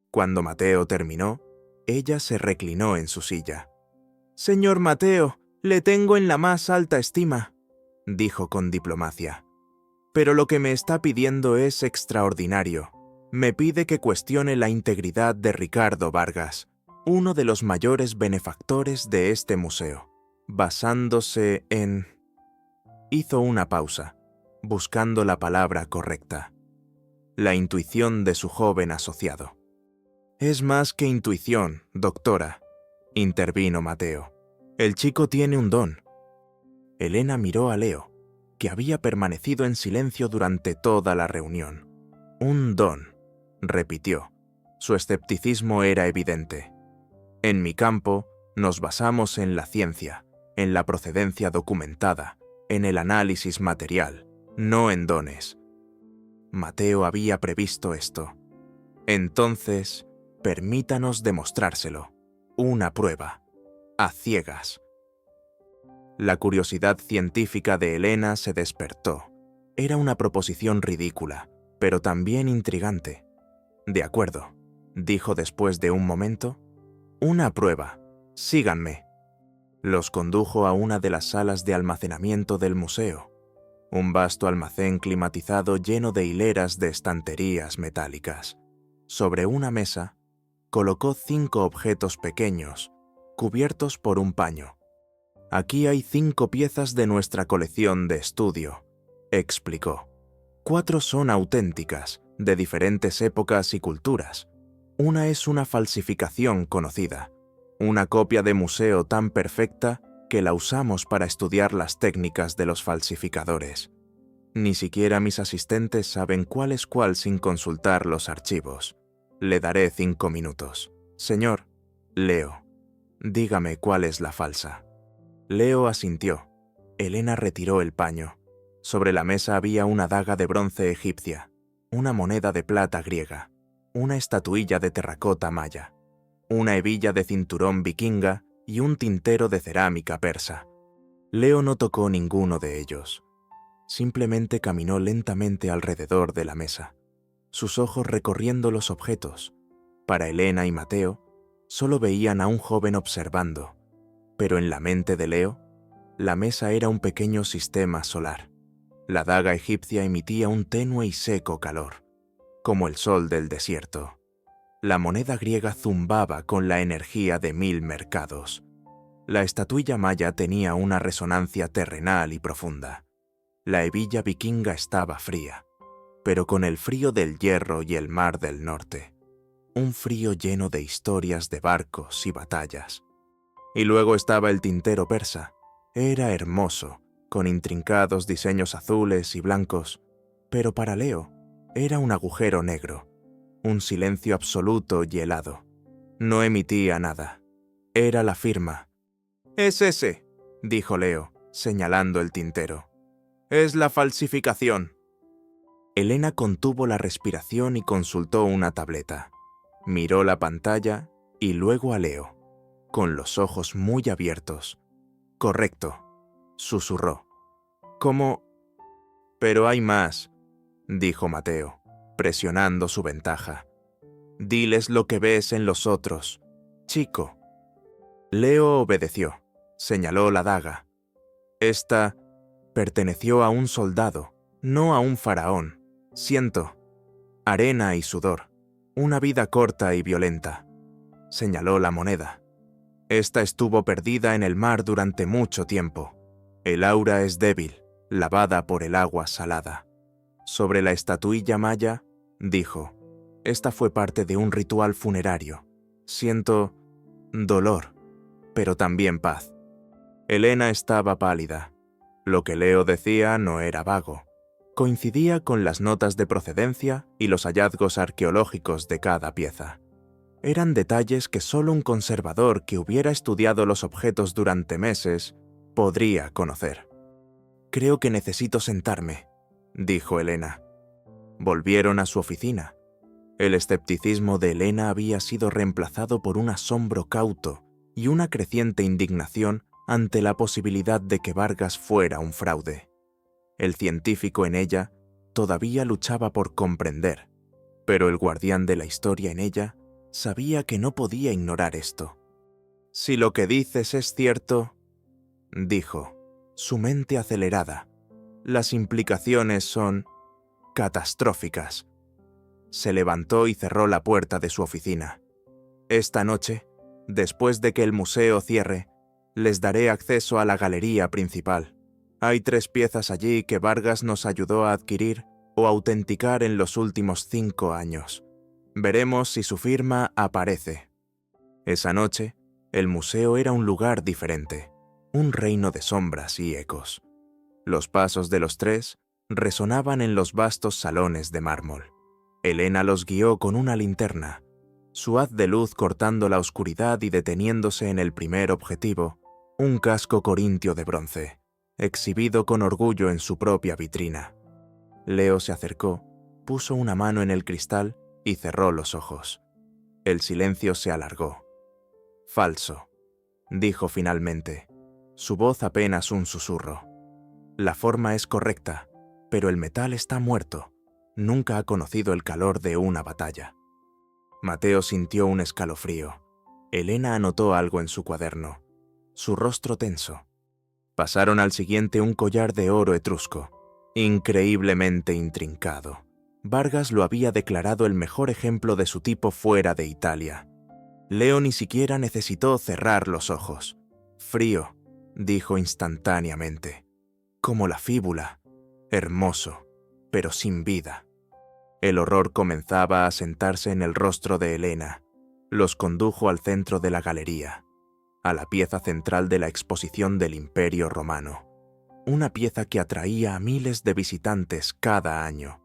Cuando Mateo terminó, ella se reclinó en su silla. «Señor Mateo, le tengo en la más alta estima», dijo con diplomacia. «Pero lo que me está pidiendo es extraordinario. Me pide que cuestione la integridad de Ricardo Vargas, uno de los mayores benefactores de este museo, basándose en...». Hizo una pausa, buscando la palabra correcta. La intuición de su joven asociado. «Es más que intuición, doctora», intervino Mateo. «El chico tiene un don». Elena miró a Leo, que había permanecido en silencio durante toda la reunión. «Un don», repitió. Su escepticismo era evidente. «En mi campo, nos basamos en la ciencia, en la procedencia documentada, en el análisis material, no en dones». Mateo había previsto esto. «Entonces, permítanos demostrárselo. Una prueba. A ciegas». La curiosidad científica de Elena se despertó. Era una proposición ridícula, pero también intrigante. «De acuerdo», dijo después de un momento. «Una prueba. Síganme». Los condujo a una de las salas de almacenamiento del museo, un vasto almacén climatizado lleno de hileras de estanterías metálicas. Sobre una mesa, colocó 5 objetos pequeños, cubiertos por un paño. «Aquí hay 5 piezas de nuestra colección de estudio», explicó. 4 son auténticas, de diferentes épocas y culturas. Una es una falsificación conocida, una copia de museo tan perfecta que la usamos para estudiar las técnicas de los falsificadores. Ni siquiera mis asistentes saben cuál es cuál sin consultar los archivos. Le daré 5 minutos. Señor, Leo, dígame cuál es la falsa». Leo asintió. Elena retiró el paño. Sobre la mesa había una daga de bronce egipcia, una moneda de plata griega, una estatuilla de terracota maya, una hebilla de cinturón vikinga y un tintero de cerámica persa. Leo no tocó ninguno de ellos. Simplemente caminó lentamente alrededor de la mesa, sus ojos recorriendo los objetos. Para Elena y Mateo, solo veían a un joven observando, pero en la mente de Leo, la mesa era un pequeño sistema solar. La daga egipcia emitía un tenue y seco calor, como el sol del desierto. La moneda griega zumbaba con la energía de 1000 mercados. La estatuilla maya tenía una resonancia terrenal y profunda. La hebilla vikinga estaba fría, pero con el frío del hierro y el mar del norte. Un frío lleno de historias de barcos y batallas. Y luego estaba el tintero persa. Era hermoso, con intrincados diseños azules y blancos, pero para Leo era un agujero negro, un silencio absoluto y helado. No emitía nada. Era la firma. «Es ese», dijo Leo, señalando el tintero. «Es la falsificación». Elena contuvo la respiración y consultó una tableta. Miró la pantalla y luego a Leo, con los ojos muy abiertos. «Correcto», susurró. «¿Cómo?» «Pero hay más», dijo Mateo, presionando su ventaja. «Diles lo que ves en los otros, chico». Leo obedeció. Señaló la daga. Esta perteneció a un soldado, no a un faraón. Siento. Arena y sudor. Una vida corta y violenta. Señaló la moneda. Esta estuvo perdida en el mar durante mucho tiempo. El aura es débil, lavada por el agua salada. Sobre la estatuilla maya, dijo, esta fue parte de un ritual funerario. Siento dolor, pero también paz. Elena estaba pálida. Lo que Leo decía no era vago. Coincidía con las notas de procedencia y los hallazgos arqueológicos de cada pieza. Eran detalles que solo un conservador que hubiera estudiado los objetos durante meses podría conocer. «Creo que necesito sentarme», dijo Elena. Volvieron a su oficina. El escepticismo de Elena había sido reemplazado por un asombro cauto y una creciente indignación ante la posibilidad de que Vargas fuera un fraude. El científico en ella todavía luchaba por comprender, pero el guardián de la historia en ella sabía que no podía ignorar esto. «Si lo que dices es cierto», dijo, su mente acelerada, «las implicaciones son catastróficas». Se levantó y cerró la puerta de su oficina. «Esta noche, después de que el museo cierre, les daré acceso a la galería principal. Hay 3 piezas allí que Vargas nos ayudó a adquirir o autenticar en los últimos 5 años. Veremos si su firma aparece». Esa noche, el museo era un lugar diferente, un reino de sombras y ecos. Los pasos de los 3 resonaban en los vastos salones de mármol. Elena los guió con una linterna, su haz de luz cortando la oscuridad y deteniéndose en el primer objetivo, un casco corintio de bronce, exhibido con orgullo en su propia vitrina. Leo se acercó, puso una mano en el cristal y cerró los ojos. El silencio se alargó. «Falso», dijo finalmente, su voz apenas un susurro. «La forma es correcta, pero el metal está muerto. Nunca ha conocido el calor de una batalla». Mateo sintió un escalofrío. Elena anotó algo en su cuaderno. Su rostro tenso. Pasaron al siguiente un collar de oro etrusco, increíblemente intrincado. Vargas lo había declarado el mejor ejemplo de su tipo fuera de Italia. Leo ni siquiera necesitó cerrar los ojos. «Frío», dijo instantáneamente. «Como la fíbula. Hermoso, pero sin vida». El horror comenzaba a sentarse en el rostro de Elena. Los condujo al centro de la galería, a la pieza central de la exposición del Imperio Romano. Una pieza que atraía a miles de visitantes cada año.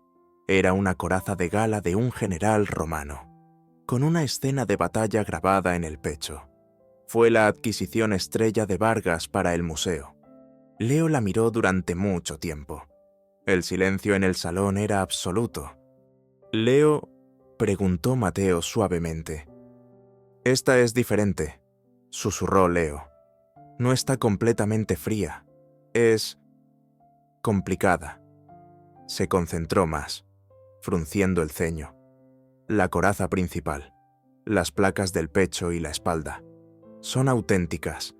Era una coraza de gala de un general romano, con una escena de batalla grabada en el pecho. Fue la adquisición estrella de Vargas para el museo. Leo la miró durante mucho tiempo. El silencio en el salón era absoluto. «Leo», preguntó Mateo suavemente. «Esta es diferente», susurró Leo. «No está completamente fría. Es complicada». Se concentró más, frunciendo el ceño. «La coraza principal, las placas del pecho y la espalda, son auténticas.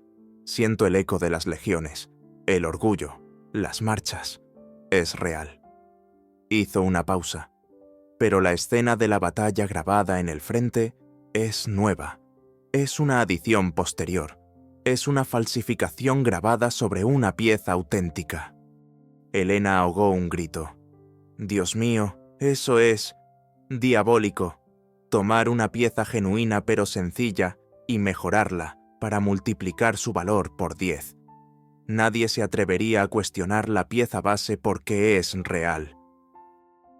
Siento el eco de las legiones, el orgullo, las marchas. Es real». Hizo una pausa. «Pero la escena de la batalla grabada en el frente es nueva. Es una adición posterior. Es una falsificación grabada sobre una pieza auténtica. Elena ahogó un grito. Dios mío, eso es diabólico. Tomar una pieza genuina pero sencilla y mejorarla para multiplicar su valor por 10. Nadie se atrevería a cuestionar la pieza base porque es real.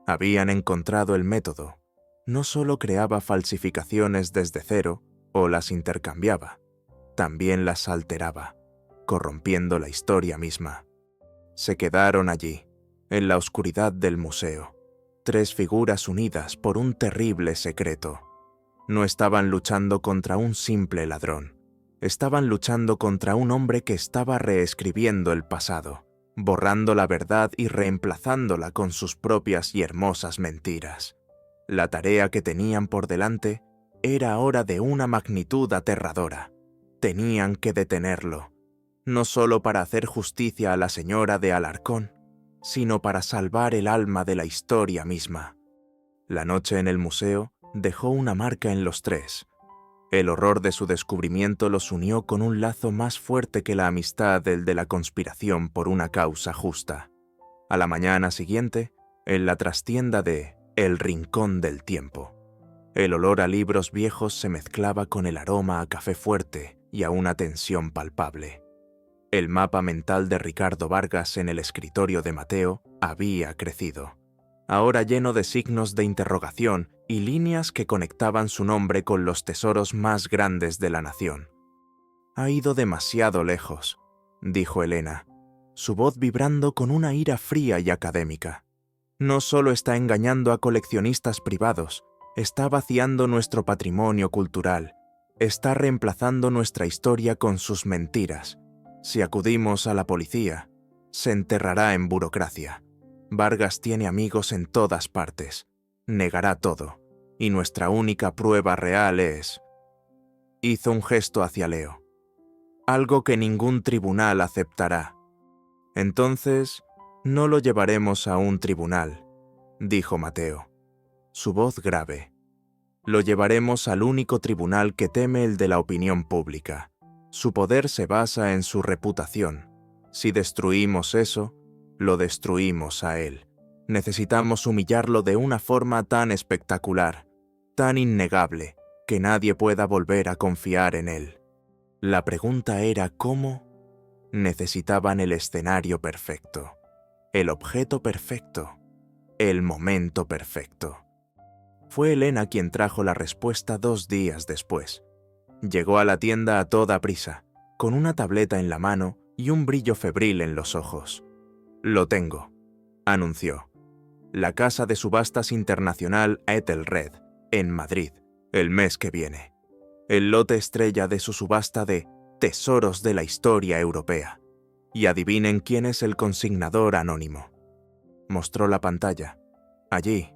Habían encontrado el método. No solo creaba falsificaciones desde cero o las intercambiaba, también las alteraba, corrompiendo la historia misma. Se quedaron allí, en la oscuridad del museo, 3 figuras unidas por un terrible secreto. No estaban luchando contra un simple ladrón. Estaban luchando contra un hombre que estaba reescribiendo el pasado, borrando la verdad y reemplazándola con sus propias y hermosas mentiras. La tarea que tenían por delante era ahora de una magnitud aterradora. Tenían que detenerlo, no solo para hacer justicia a la señora de Alarcón, sino para salvar el alma de la historia misma. La noche en el museo dejó una marca en los 3. El horror de su descubrimiento los unió con un lazo más fuerte que la amistad del de la conspiración por una causa justa. A la mañana siguiente, en la trastienda de El Rincón del Tiempo, el olor a libros viejos se mezclaba con el aroma a café fuerte y a una tensión palpable. El mapa mental de Ricardo Vargas en el escritorio de Mateo había crecido, ahora lleno de signos de interrogación y líneas que conectaban su nombre con los tesoros más grandes de la nación. «Ha ido demasiado lejos», dijo Elena, su voz vibrando con una ira fría y académica. «No solo está engañando a coleccionistas privados, está vaciando nuestro patrimonio cultural, está reemplazando nuestra historia con sus mentiras. Si acudimos a la policía, se enterrará en burocracia. Vargas tiene amigos en todas partes. Negará todo. Y nuestra única prueba real es...» Hizo un gesto hacia Leo. «Algo que ningún tribunal aceptará». «Entonces, no lo llevaremos a un tribunal», dijo Mateo, su voz grave. «Lo llevaremos al único tribunal que teme el de la opinión pública. Su poder se basa en su reputación. Si destruimos eso, lo destruimos a él. Necesitamos humillarlo de una forma tan espectacular, tan innegable, que nadie pueda volver a confiar en él». La pregunta era cómo. Necesitaban el escenario perfecto, el objeto perfecto, el momento perfecto. Fue Elena quien trajo la respuesta 2 días después. Llegó a la tienda a toda prisa, con una tableta en la mano y un brillo febril en los ojos. «Lo tengo», anunció. «La casa de subastas internacional Ethelred, en Madrid, el mes que viene. El lote estrella de su subasta de Tesoros de la Historia Europea. Y adivinen quién es el consignador anónimo». Mostró la pantalla. Allí,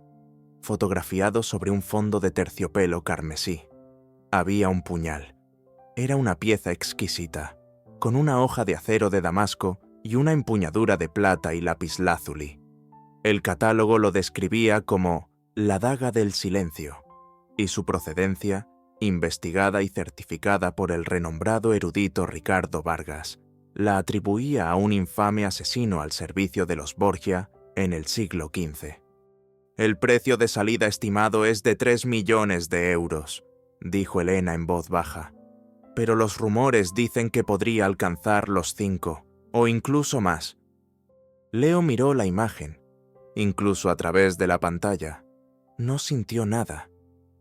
fotografiado sobre un fondo de terciopelo carmesí, había un puñal. Era una pieza exquisita, con una hoja de acero de Damasco y una empuñadura de plata y lapislázuli. El catálogo lo describía como la daga del silencio, y su procedencia, investigada y certificada por el renombrado erudito Ricardo Vargas, la atribuía a un infame asesino al servicio de los Borgia en el siglo XV. «El precio de salida estimado es de 3 millones de euros», dijo Elena en voz baja. «Pero los rumores dicen que podría alcanzar los 5, o incluso más». Leo miró la imagen, incluso a través de la pantalla. No sintió nada,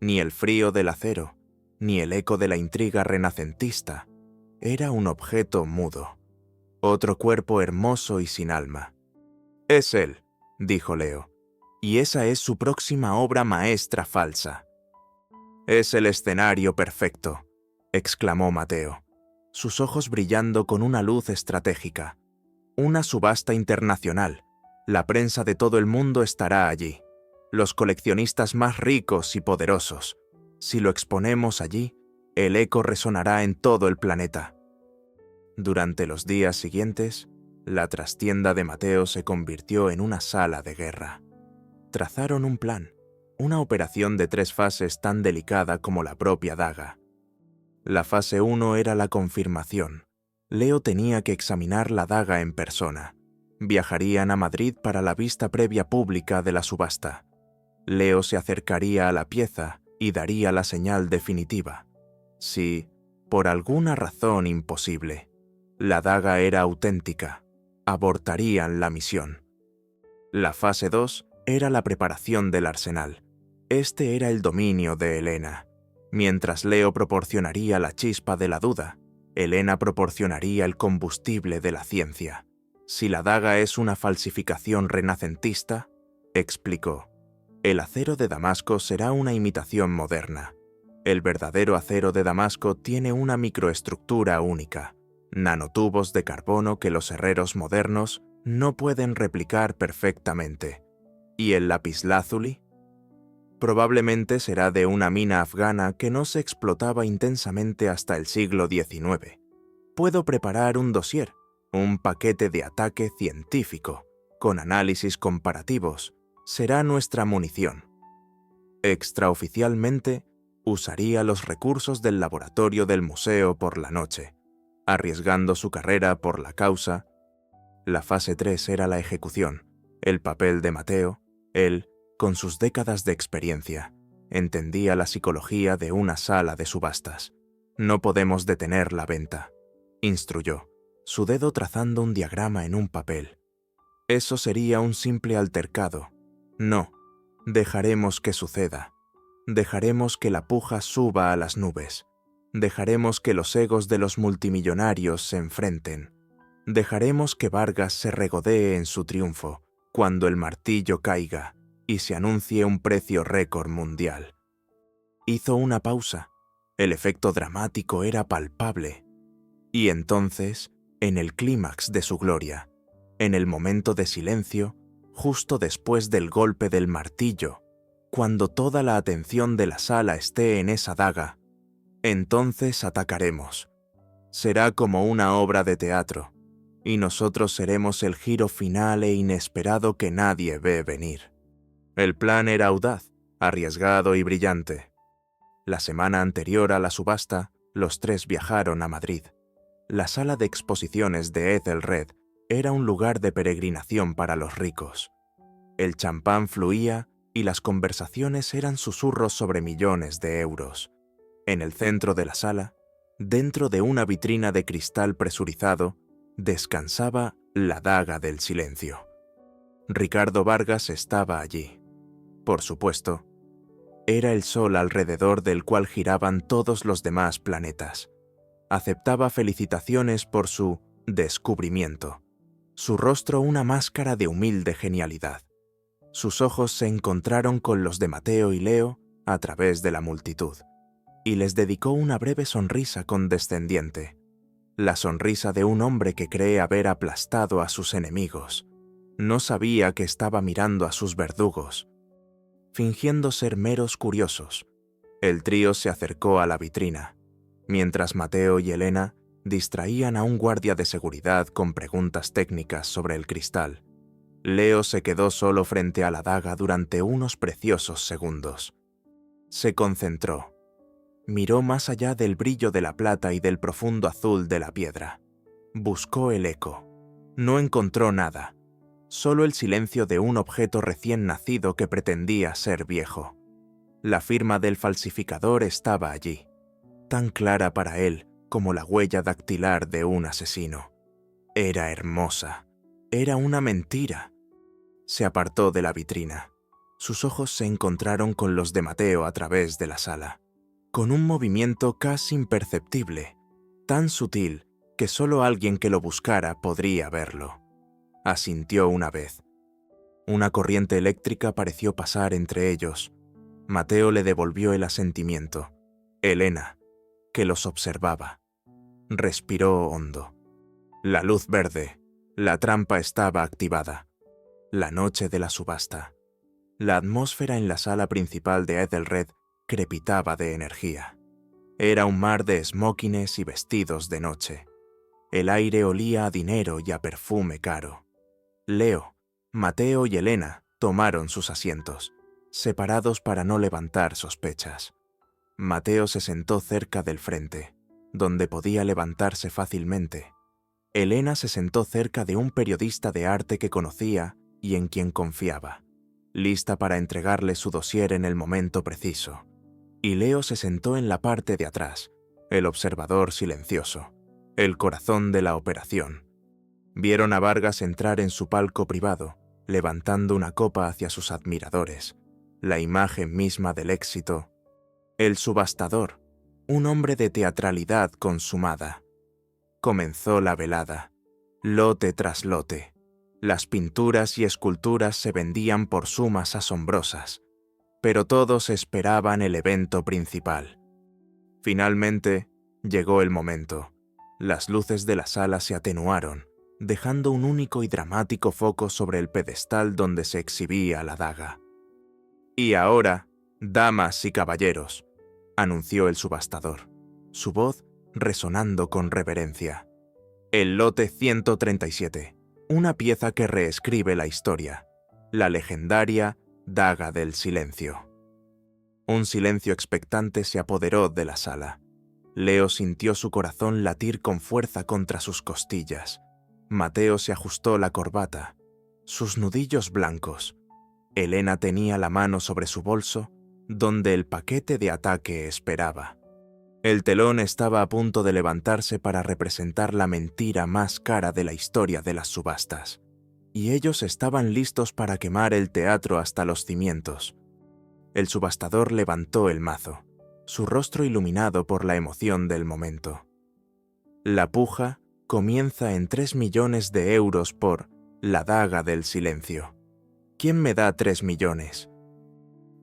ni el frío del acero, ni el eco de la intriga renacentista. Era un objeto mudo, otro cuerpo hermoso y sin alma. «Es él», dijo Leo, «y esa es su próxima obra maestra falsa». «Es el escenario perfecto», exclamó Mateo, sus ojos brillando con una luz estratégica. «Una subasta internacional. La prensa de todo el mundo estará allí. Los coleccionistas más ricos y poderosos. Si lo exponemos allí, el eco resonará en todo el planeta». Durante los días siguientes, la trastienda de Mateo se convirtió en una sala de guerra. Trazaron un plan, una operación de 3 fases tan delicada como la propia daga. La fase 1 era la confirmación. Leo tenía que examinar la daga en persona. Viajarían a Madrid para la vista previa pública de la subasta. Leo se acercaría a la pieza y daría la señal definitiva. Si, por alguna razón imposible, la daga era auténtica, abortarían la misión. La fase 2 era la preparación del arsenal. Este era el dominio de Helena. Mientras Leo proporcionaría la chispa de la duda, Helena proporcionaría el combustible de la ciencia. Si la daga es una falsificación renacentista, explicó, el acero de Damasco será una imitación moderna. El verdadero acero de Damasco tiene una microestructura única, nanotubos de carbono que los herreros modernos no pueden replicar perfectamente. ¿Y el lapislázuli? Probablemente será de una mina afgana que no se explotaba intensamente hasta el siglo XIX. Puedo preparar un dossier, un paquete de ataque científico, con análisis comparativos. Será nuestra munición. Extraoficialmente, usaría los recursos del laboratorio del museo por la noche, arriesgando su carrera por la causa. La fase 3 era la ejecución, el papel de Mateo. Él, con sus décadas de experiencia, entendía la psicología de una sala de subastas. No podemos detener la venta, instruyó, su dedo trazando un diagrama en un papel. Eso sería un simple altercado. No, dejaremos que suceda. Dejaremos que la puja suba a las nubes. Dejaremos que los egos de los multimillonarios se enfrenten. Dejaremos que Vargas se regodee en su triunfo cuando el martillo caiga y se anuncie un precio récord mundial. Hizo una pausa. El efecto dramático era palpable. Y entonces, en el clímax de su gloria, en el momento de silencio, justo después del golpe del martillo, cuando toda la atención de la sala esté en esa daga, entonces atacaremos. Será como una obra de teatro, y nosotros seremos el giro final e inesperado que nadie ve venir. El plan era audaz, arriesgado y brillante. La semana anterior a la subasta, los tres viajaron a Madrid. La sala de exposiciones de Ethelred era un lugar de peregrinación para los ricos. El champán fluía y las conversaciones eran susurros sobre millones de euros. En el centro de la sala, dentro de una vitrina de cristal presurizado, descansaba la daga del silencio. Ricardo Vargas estaba allí. Por supuesto, era el sol alrededor del cual giraban todos los demás planetas. Aceptaba felicitaciones por su descubrimiento. Su rostro una máscara de humilde genialidad. Sus ojos se encontraron con los de Mateo y Leo a través de la multitud, y les dedicó una breve sonrisa condescendiente, la sonrisa de un hombre que cree haber aplastado a sus enemigos. No sabía que estaba mirando a sus verdugos. Fingiendo ser meros curiosos, el trío se acercó a la vitrina, mientras Mateo y Helena distraían a un guardia de seguridad con preguntas técnicas sobre el cristal. Leo se quedó solo frente a la daga durante unos preciosos segundos. Se concentró. Miró más allá del brillo de la plata y del profundo azul de la piedra. Buscó el eco. No encontró nada. Solo el silencio de un objeto recién nacido que pretendía ser viejo. La firma del falsificador estaba allí, tan clara para él como la huella dactilar de un asesino. Era hermosa. Era una mentira. Se apartó de la vitrina. Sus ojos se encontraron con los de Mateo a través de la sala, con un movimiento casi imperceptible, tan sutil que solo alguien que lo buscara podría verlo. Asintió una vez. Una corriente eléctrica pareció pasar entre ellos. Mateo le devolvió el asentimiento. Helena, que los observaba, respiró hondo. La luz verde. La trampa estaba activada. La noche de la subasta. La atmósfera en la sala principal de Ethelred crepitaba de energía. Era un mar de smokines y vestidos de noche. El aire olía a dinero y a perfume caro. Leo, Mateo y Helena tomaron sus asientos, separados para no levantar sospechas. Mateo se sentó cerca del frente, donde podía levantarse fácilmente. Elena se sentó cerca de un periodista de arte que conocía y en quien confiaba, lista para entregarle su dossier en el momento preciso. Y Leo se sentó en la parte de atrás, el observador silencioso, el corazón de la operación. Vieron a Vargas entrar en su palco privado, levantando una copa hacia sus admiradores, la imagen misma del éxito. El subastador, un hombre de teatralidad consumada. Comenzó la velada, lote tras lote. Las pinturas y esculturas se vendían por sumas asombrosas, pero todos esperaban el evento principal. Finalmente, llegó el momento. Las luces de la sala se atenuaron, dejando un único y dramático foco sobre el pedestal donde se exhibía la daga. «Y ahora, damas y caballeros», anunció el subastador, su voz resonando con reverencia. «El lote 137, una pieza que reescribe la historia, la legendaria daga del silencio». Un silencio expectante se apoderó de la sala. Leo sintió su corazón latir con fuerza contra sus costillas. Mateo se ajustó la corbata, sus nudillos blancos. Elena tenía la mano sobre su bolso, donde el paquete de ataque esperaba. El telón estaba a punto de levantarse para representar la mentira más cara de la historia de las subastas, y ellos estaban listos para quemar el teatro hasta los cimientos. El subastador levantó el mazo, su rostro iluminado por la emoción del momento. La puja comienza en 3 millones de euros por la daga del silencio. ¿Quién me da 3 millones?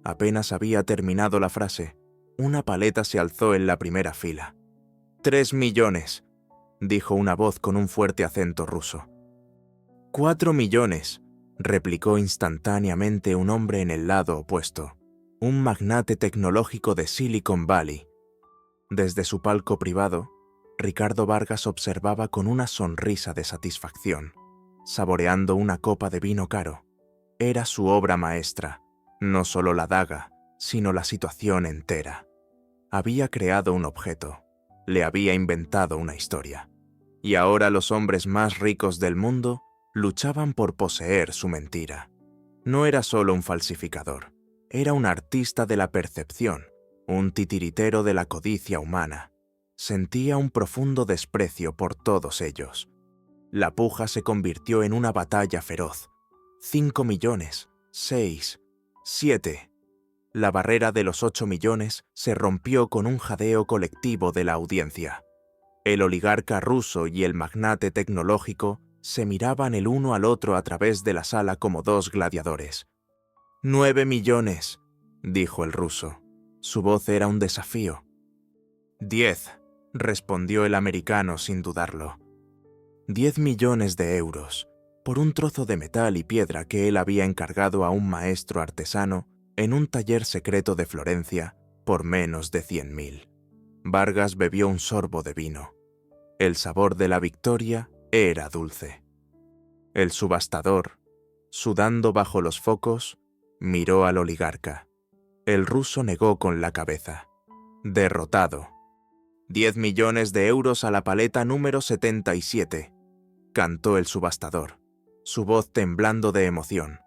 Apenas había terminado la frase, una paleta se alzó en la primera fila. 3 millones, dijo una voz con un fuerte acento ruso. 4 millones, replicó instantáneamente un hombre en el lado opuesto, un magnate tecnológico de Silicon Valley. Desde su palco privado, Ricardo Vargas observaba con una sonrisa de satisfacción, saboreando una copa de vino caro. Era su obra maestra, no solo la daga, sino la situación entera. Había creado un objeto, le había inventado una historia. Y ahora los hombres más ricos del mundo luchaban por poseer su mentira. No era solo un falsificador, era un artista de la percepción, un titiritero de la codicia humana. Sentía un profundo desprecio por todos ellos. La puja se convirtió en una batalla feroz. 5 millones, 6, 7. La barrera de los 8 millones se rompió con un jadeo colectivo de la audiencia. El oligarca ruso y el magnate tecnológico se miraban el uno al otro a través de la sala como dos gladiadores. 9 millones, dijo el ruso. Su voz era un desafío. 10, respondió el americano sin dudarlo. 10 millones de euros, por un trozo de metal y piedra que él había encargado a un maestro artesano en un taller secreto de Florencia por menos de 100.000. Vargas bebió un sorbo de vino. El sabor de la victoria era dulce. El subastador, sudando bajo los focos, miró al oligarca. El ruso negó con la cabeza. Derrotado. 10 millones de euros a la paleta número 77, cantó el subastador, su voz temblando de emoción.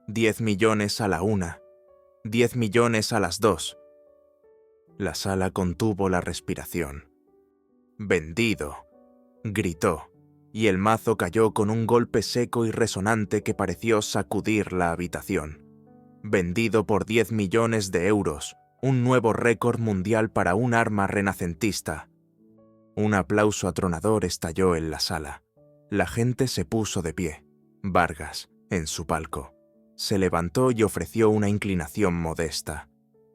10 millones a la 1, 10 millones a las 2. La sala contuvo la respiración. «Vendido», gritó, y el mazo cayó con un golpe seco y resonante que pareció sacudir la habitación. «Vendido por 10 millones de euros, un nuevo récord mundial para un arma renacentista». Un aplauso atronador estalló en la sala. La gente se puso de pie. Vargas, en su palco, se levantó y ofreció una inclinación modesta.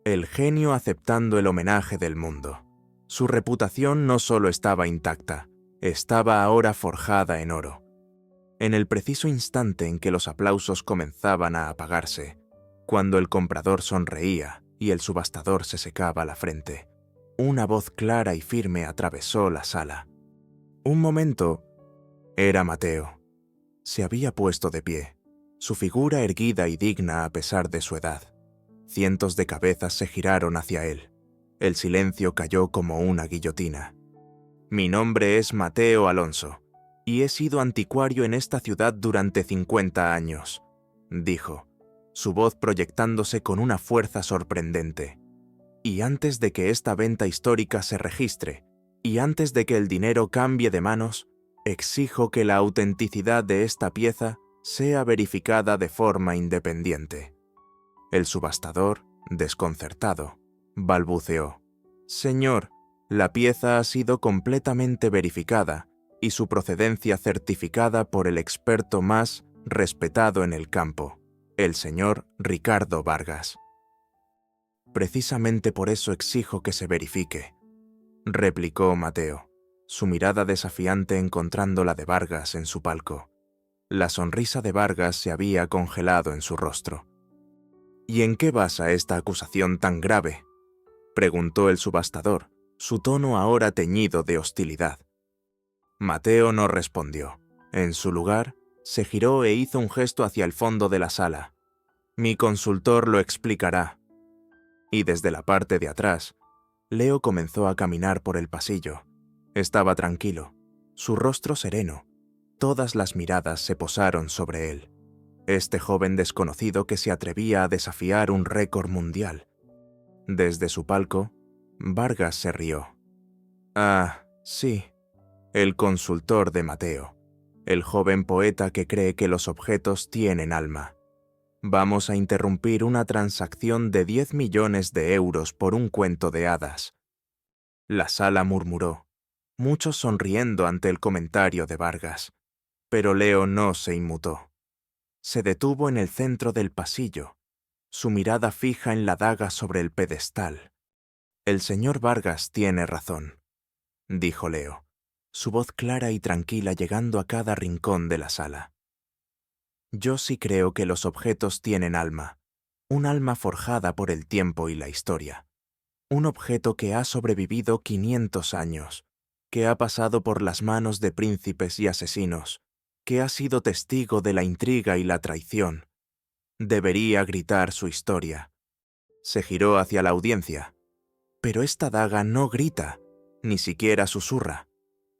El genio aceptando el homenaje del mundo. Su reputación no solo estaba intacta, estaba ahora forjada en oro. En el preciso instante en que los aplausos comenzaban a apagarse, cuando el comprador sonreía y el subastador se secaba la frente, una voz clara y firme atravesó la sala. Un momento, era Mateo. Se había puesto de pie, su figura erguida y digna a pesar de su edad. Cientos de cabezas se giraron hacia él. El silencio cayó como una guillotina. «Mi nombre es Mateo Alonso, y he sido anticuario en esta ciudad durante 50 años», dijo, su voz proyectándose con una fuerza sorprendente. «Y antes de que esta venta histórica se registre, y antes de que el dinero cambie de manos, exijo que la autenticidad de esta pieza sea verificada de forma independiente». El subastador, desconcertado, balbuceó: «Señor, la pieza ha sido completamente verificada y su procedencia certificada por el experto más respetado en el campo, el señor Ricardo Vargas». «Precisamente por eso exijo que se verifique», replicó Mateo, su mirada desafiante encontrando la de Vargas en su palco. La sonrisa de Vargas se había congelado en su rostro. «¿Y en qué basa esta acusación tan grave?», preguntó el subastador, su tono ahora teñido de hostilidad. Mateo no respondió. En su lugar, se giró e hizo un gesto hacia el fondo de la sala. «Mi consultor lo explicará». Y desde la parte de atrás, Leo comenzó a caminar por el pasillo. Estaba tranquilo, su rostro sereno. Todas las miradas se posaron sobre él. Este joven desconocido que se atrevía a desafiar un récord mundial. Desde su palco, Vargas se rió. «Ah, sí, el consultor de Mateo, el joven poeta que cree que los objetos tienen alma. Vamos a interrumpir una transacción de 10 millones de euros por un cuento de hadas». La sala murmuró, muchos sonriendo ante el comentario de Vargas, pero Leo no se inmutó. Se detuvo en el centro del pasillo, su mirada fija en la daga sobre el pedestal. «El señor Vargas tiene razón», dijo Leo, su voz clara y tranquila llegando a cada rincón de la sala. «Yo sí creo que los objetos tienen alma, un alma forjada por el tiempo y la historia. Un objeto que ha sobrevivido 500 años, que ha pasado por las manos de príncipes y asesinos, que ha sido testigo de la intriga y la traición. Debería gritar su historia». Se giró hacia la audiencia. «Pero esta daga no grita, ni siquiera susurra.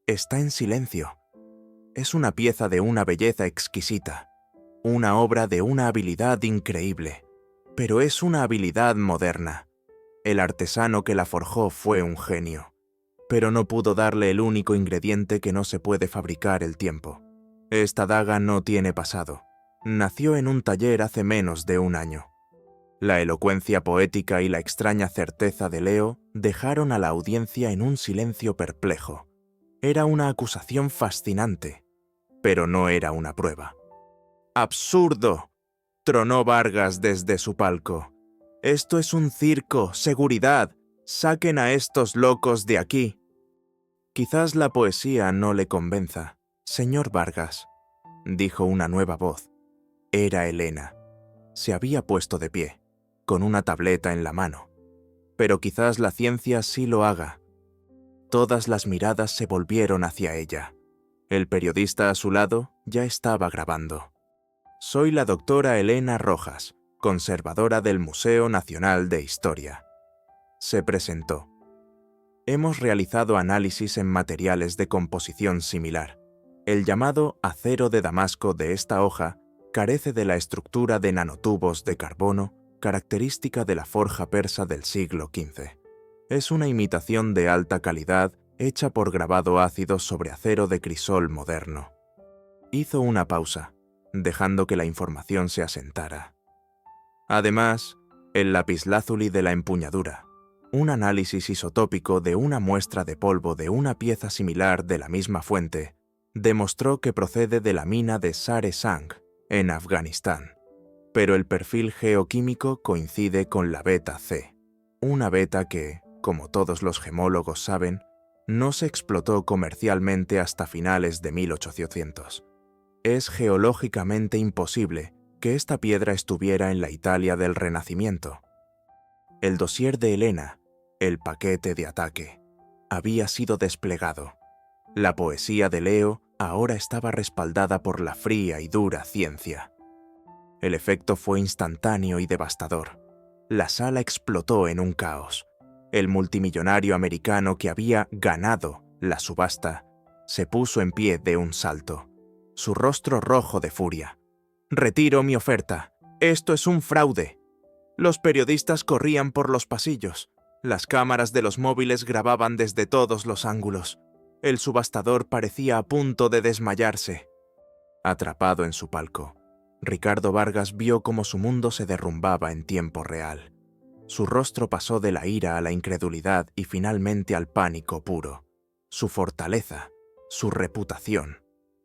Está en silencio. Es una pieza de una belleza exquisita, una obra de una habilidad increíble, pero es una habilidad moderna. El artesano que la forjó fue un genio, pero no pudo darle el único ingrediente que no se puede fabricar: el tiempo. Esta daga no tiene pasado. Nació en un taller hace menos de un año». La elocuencia poética y la extraña certeza de Leo dejaron a la audiencia en un silencio perplejo. Era una acusación fascinante, pero no era una prueba. «¡Absurdo!», tronó Vargas desde su palco. «Esto es un circo, seguridad. Saquen a estos locos de aquí». «Quizás la poesía no le convenza, señor Vargas», dijo una nueva voz. Era Elena. Se había puesto de pie, con una tableta en la mano. «Pero quizás la ciencia sí lo haga». Todas las miradas se volvieron hacia ella. El periodista a su lado ya estaba grabando. «Soy la doctora Elena Rojas, conservadora del Museo Nacional de Historia», se presentó. «Hemos realizado análisis en materiales de composición similar. El llamado acero de Damasco de esta hoja carece de la estructura de nanotubos de carbono característica de la forja persa del siglo XV. Es una imitación de alta calidad hecha por grabado ácido sobre acero de crisol moderno». Hizo una pausa, dejando que la información se asentara. «Además, el lapislázuli de la empuñadura, un análisis isotópico de una muestra de polvo de una pieza similar de la misma fuente, demostró que procede de la mina de Sare Sang, en Afganistán. Pero el perfil geoquímico coincide con la beta C, una beta que, como todos los gemólogos saben, no se explotó comercialmente hasta finales de 1800. Es geológicamente imposible que esta piedra estuviera en la Italia del Renacimiento». El dossier de Elena, el paquete de ataque, había sido desplegado. La poesía de Leo ahora estaba respaldada por la fría y dura ciencia. El efecto fue instantáneo y devastador. La sala explotó en un caos. El multimillonario americano que había ganado la subasta se puso en pie de un salto, su rostro rojo de furia. «Retiro mi oferta. Esto es un fraude». Los periodistas corrían por los pasillos. Las cámaras de los móviles grababan desde todos los ángulos. El subastador parecía a punto de desmayarse. Atrapado en su palco, Ricardo Vargas vio cómo su mundo se derrumbaba en tiempo real. Su rostro pasó de la ira a la incredulidad y finalmente al pánico puro. Su fortaleza, su reputación,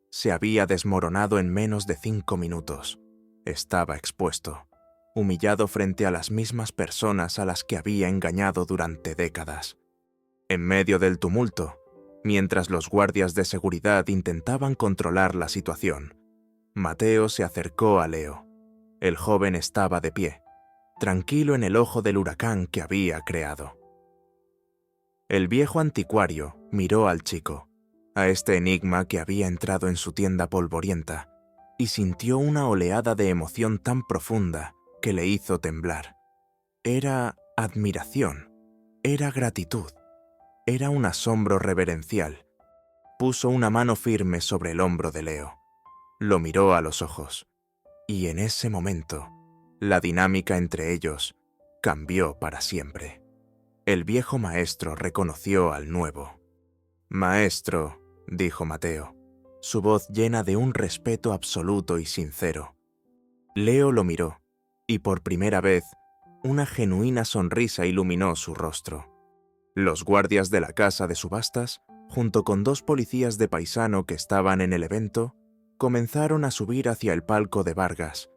se había desmoronado en menos de 5 minutos. Estaba expuesto, humillado frente a las mismas personas a las que había engañado durante décadas. En medio del tumulto, mientras los guardias de seguridad intentaban controlar la situación, Mateo se acercó a Leo. El joven estaba de pie, tranquilo en el ojo del huracán que había creado. El viejo anticuario miró al chico, a este enigma que había entrado en su tienda polvorienta, y sintió una oleada de emoción tan profunda que le hizo temblar. Era admiración, era gratitud, era un asombro reverencial. Puso una mano firme sobre el hombro de Leo. Lo miró a los ojos, y en ese momento, la dinámica entre ellos cambió para siempre. El viejo maestro reconoció al nuevo. «Maestro», dijo Mateo, su voz llena de un respeto absoluto y sincero. Leo lo miró, y por primera vez, una genuina sonrisa iluminó su rostro. Los guardias de la casa de subastas, junto con 2 policías de paisano que estaban en el evento, comenzaron a subir hacia el palco de Vargas.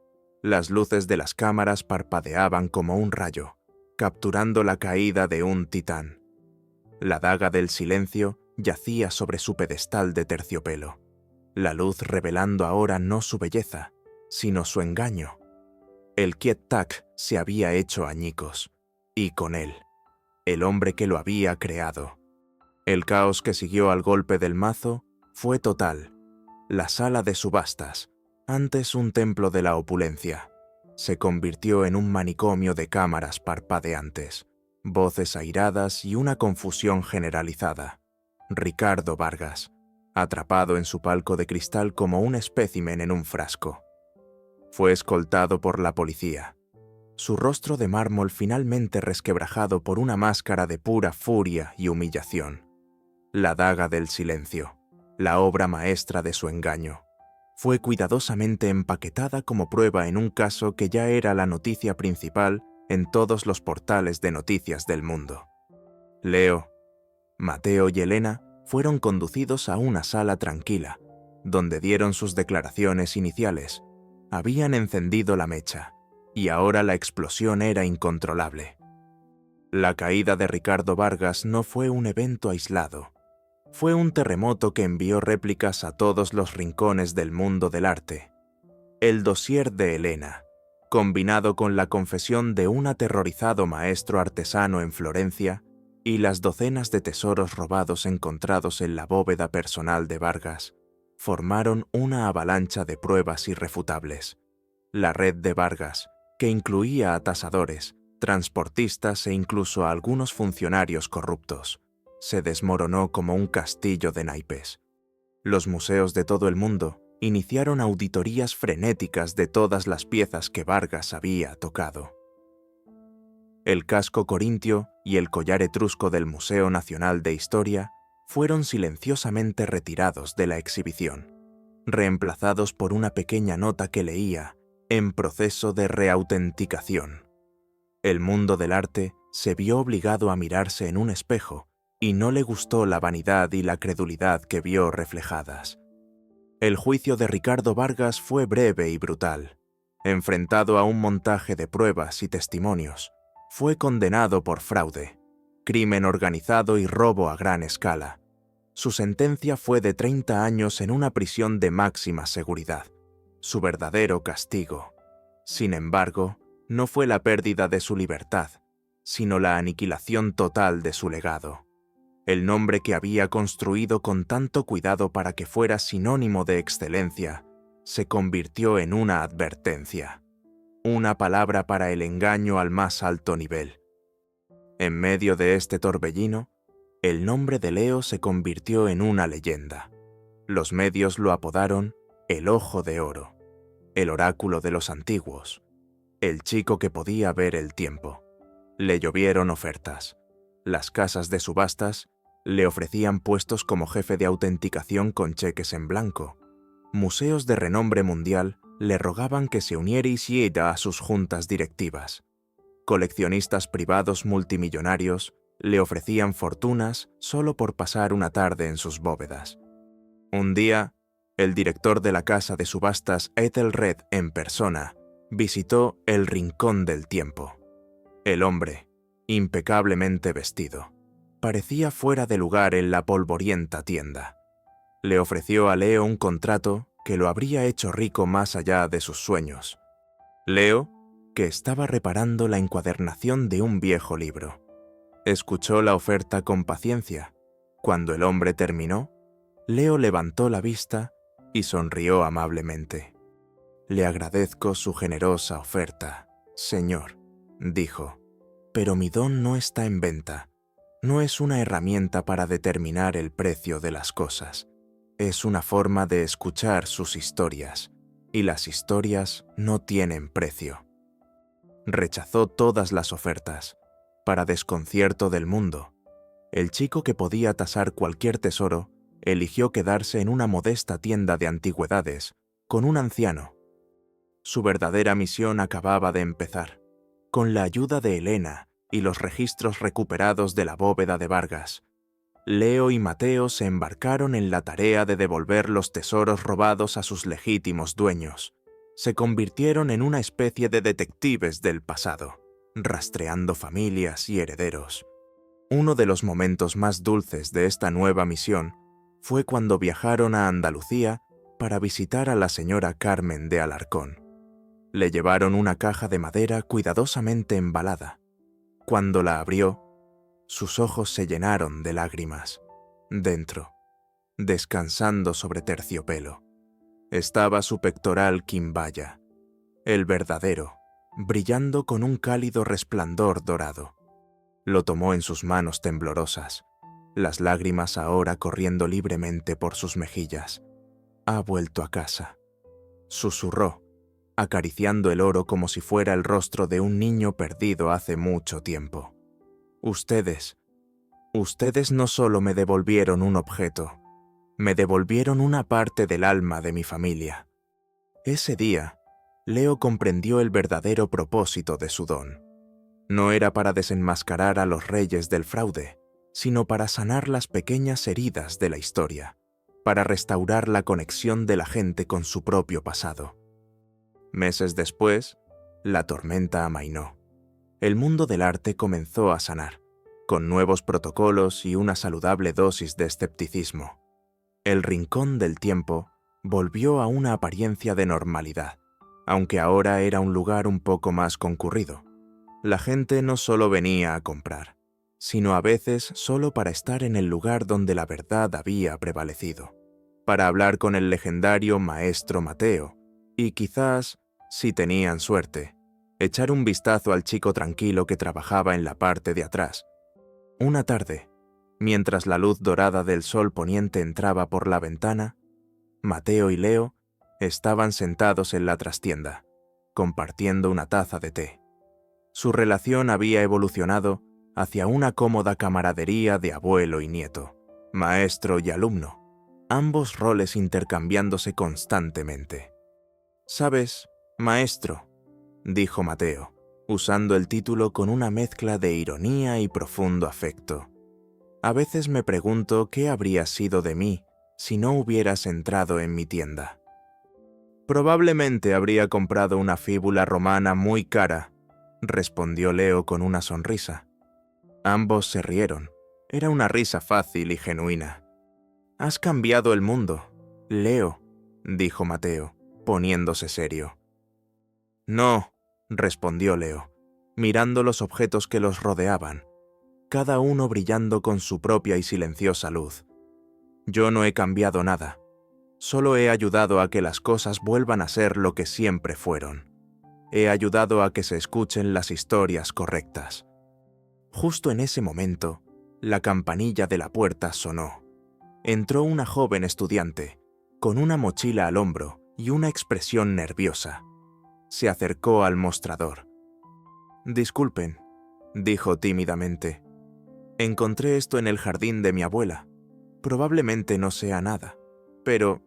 Las luces de las cámaras parpadeaban como un rayo, capturando la caída de un titán. La daga del silencio yacía sobre su pedestal de terciopelo, la luz revelando ahora no su belleza, sino su engaño. El Kiet Tak se había hecho añicos, y con él, el hombre que lo había creado. El caos que siguió al golpe del mazo fue total. La sala de subastas, antes un templo de la opulencia, se convirtió en un manicomio de cámaras parpadeantes, voces airadas y una confusión generalizada. Ricardo Vargas, atrapado en su palco de cristal como un espécimen en un frasco. Fue escoltado por la policía, su rostro de mármol finalmente resquebrajado por una máscara de pura furia y humillación. La daga del silencio, la obra maestra de su engaño, fue cuidadosamente empaquetada como prueba en un caso que ya era la noticia principal en todos los portales de noticias del mundo. Leo, Mateo y Elena fueron conducidos a una sala tranquila, donde dieron sus declaraciones iniciales. Habían encendido la mecha, y ahora la explosión era incontrolable. La caída de Ricardo Vargas no fue un evento aislado. Fue un terremoto que envió réplicas a todos los rincones del mundo del arte. El dossier de Elena, combinado con la confesión de un aterrorizado maestro artesano en Florencia y las docenas de tesoros robados encontrados en la bóveda personal de Vargas, formaron una avalancha de pruebas irrefutables. La red de Vargas, que incluía a tasadores, transportistas e incluso a algunos funcionarios corruptos, se desmoronó como un castillo de naipes. Los museos de todo el mundo iniciaron auditorías frenéticas de todas las piezas que Vargas había tocado. El casco corintio y el collar etrusco del Museo Nacional de Historia fueron silenciosamente retirados de la exhibición, reemplazados por una pequeña nota que leía «En proceso de reautenticación». El mundo del arte se vio obligado a mirarse en un espejo y no le gustó la vanidad y la credulidad que vio reflejadas. El juicio de Ricardo Vargas fue breve y brutal. Enfrentado a un montaje de pruebas y testimonios, fue condenado por fraude, crimen organizado y robo a gran escala. Su sentencia fue de 30 años en una prisión de máxima seguridad, su verdadero castigo. Sin embargo, no fue la pérdida de su libertad, sino la aniquilación total de su legado. El nombre que había construido con tanto cuidado para que fuera sinónimo de excelencia, se convirtió en una advertencia, una palabra para el engaño al más alto nivel. En medio de este torbellino, el nombre de Leo se convirtió en una leyenda. Los medios lo apodaron el Ojo de Oro, el oráculo de los antiguos, el chico que podía ver el tiempo. Le llovieron ofertas. Las casas de subastas le ofrecían puestos como jefe de autenticación con cheques en blanco. Museos de renombre mundial le rogaban que se uniera a sus juntas directivas. Coleccionistas privados multimillonarios le ofrecían fortunas solo por pasar una tarde en sus bóvedas. Un día, el director de la casa de subastas Ethelred en persona visitó el Rincón del Tiempo. El hombre, impecablemente vestido, parecía fuera de lugar en la polvorienta tienda. Le ofreció a Leo un contrato que lo habría hecho rico más allá de sus sueños. Leo, que estaba reparando la encuadernación de un viejo libro, escuchó la oferta con paciencia. Cuando el hombre terminó, Leo levantó la vista y sonrió amablemente. «Le agradezco su generosa oferta, señor», dijo, «pero mi don no está en venta. No es una herramienta para determinar el precio de las cosas. Es una forma de escuchar sus historias, y las historias no tienen precio». Rechazó todas las ofertas. Para desconcierto del mundo, el chico que podía tasar cualquier tesoro eligió quedarse en una modesta tienda de antigüedades con un anciano. Su verdadera misión acababa de empezar. Con la ayuda de Helena y los registros recuperados de la bóveda de Vargas, Leo y Mateo se embarcaron en la tarea de devolver los tesoros robados a sus legítimos dueños. Se convirtieron en una especie de detectives del pasado, rastreando familias y herederos. Uno de los momentos más dulces de esta nueva misión fue cuando viajaron a Andalucía para visitar a la señora Carmen de Alarcón. Le llevaron una caja de madera cuidadosamente embalada. Cuando la abrió, sus ojos se llenaron de lágrimas. Dentro, descansando sobre terciopelo, estaba su pectoral quimbaya, el verdadero, brillando con un cálido resplandor dorado. Lo tomó en sus manos temblorosas, las lágrimas ahora corriendo libremente por sus mejillas. «Ha vuelto a casa», susurró, acariciando el oro como si fuera el rostro de un niño perdido hace mucho tiempo. Ustedes no solo me devolvieron un objeto, me devolvieron una parte del alma de mi familia». Ese día, Leo comprendió el verdadero propósito de su don. No era para desenmascarar a los reyes del fraude, sino para sanar las pequeñas heridas de la historia, para restaurar la conexión de la gente con su propio pasado. Meses después, la tormenta amainó. El mundo del arte comenzó a sanar, con nuevos protocolos y una saludable dosis de escepticismo. El Rincón del Tiempo volvió a una apariencia de normalidad, aunque ahora era un lugar un poco más concurrido. La gente no solo venía a comprar, sino a veces solo para estar en el lugar donde la verdad había prevalecido, para hablar con el legendario maestro Mateo, y quizás, si tenían suerte, echar un vistazo al chico tranquilo que trabajaba en la parte de atrás. Una tarde, mientras la luz dorada del sol poniente entraba por la ventana, Mateo y Leo estaban sentados en la trastienda, compartiendo una taza de té. Su relación había evolucionado hacia una cómoda camaradería de abuelo y nieto, maestro y alumno, ambos roles intercambiándose constantemente. «¿Sabes, maestro?», dijo Mateo, usando el título con una mezcla de ironía y profundo afecto. «A veces me pregunto qué habría sido de mí si no hubieras entrado en mi tienda». «Probablemente habría comprado una fíbula romana muy cara», respondió Leo con una sonrisa. Ambos se rieron. Era una risa fácil y genuina. «Has cambiado el mundo, Leo», dijo Mateo, poniéndose serio. «No», respondió Leo, mirando los objetos que los rodeaban, cada uno brillando con su propia y silenciosa luz. «Yo no he cambiado nada. Solo he ayudado a que las cosas vuelvan a ser lo que siempre fueron. He ayudado a que se escuchen las historias correctas». Justo en ese momento, la campanilla de la puerta sonó. Entró una joven estudiante, con una mochila al hombro y una expresión nerviosa. Se acercó al mostrador. «Disculpen», dijo tímidamente. «Encontré esto en el jardín de mi abuela. Probablemente no sea nada, pero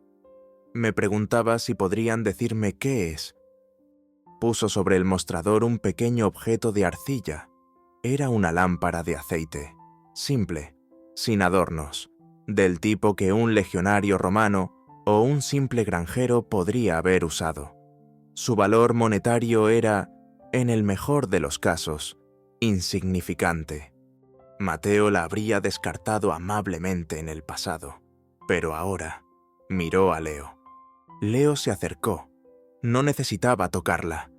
me preguntaba si podrían decirme qué es». Puso sobre el mostrador un pequeño objeto de arcilla. Era una lámpara de aceite, simple, sin adornos, del tipo que un legionario romano o un simple granjero podría haber usado. Su valor monetario era, en el mejor de los casos, insignificante. Mateo la habría descartado amablemente en el pasado, pero ahora miró a Leo. Leo se acercó. No necesitaba tocarla.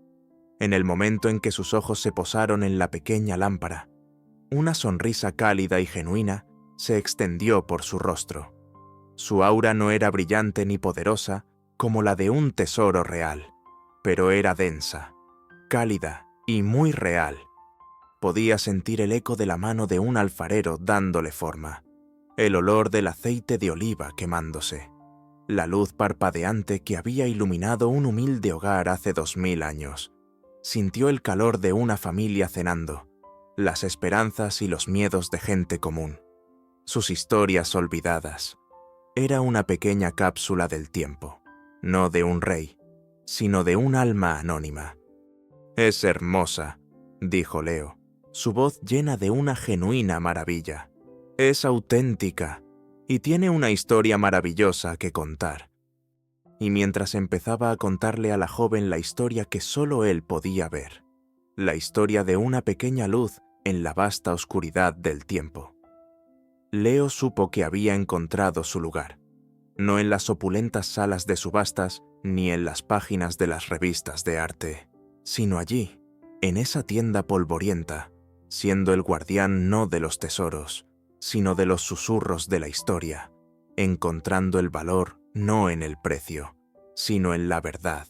En el momento en que sus ojos se posaron en la pequeña lámpara, una sonrisa cálida y genuina se extendió por su rostro. Su aura no era brillante ni poderosa como la de un tesoro real, pero era densa, cálida y muy real. Podía sentir el eco de la mano de un alfarero dándole forma, el olor del aceite de oliva quemándose, la luz parpadeante que había iluminado un humilde hogar hace 2000 años. Sintió el calor de una familia cenando, las esperanzas y los miedos de gente común, sus historias olvidadas. Era una pequeña cápsula del tiempo, no de un rey, sino de un alma anónima. «Es hermosa», dijo Leo, su voz llena de una genuina maravilla. «Es auténtica y tiene una historia maravillosa que contar». Y mientras empezaba a contarle a la joven la historia que solo él podía ver, la historia de una pequeña luz en la vasta oscuridad del tiempo, Leo supo que había encontrado su lugar, no en las opulentas salas de subastas ni en las páginas de las revistas de arte, sino allí, en esa tienda polvorienta, siendo el guardián no de los tesoros, sino de los susurros de la historia, encontrando el valor no en el precio, sino en la verdad.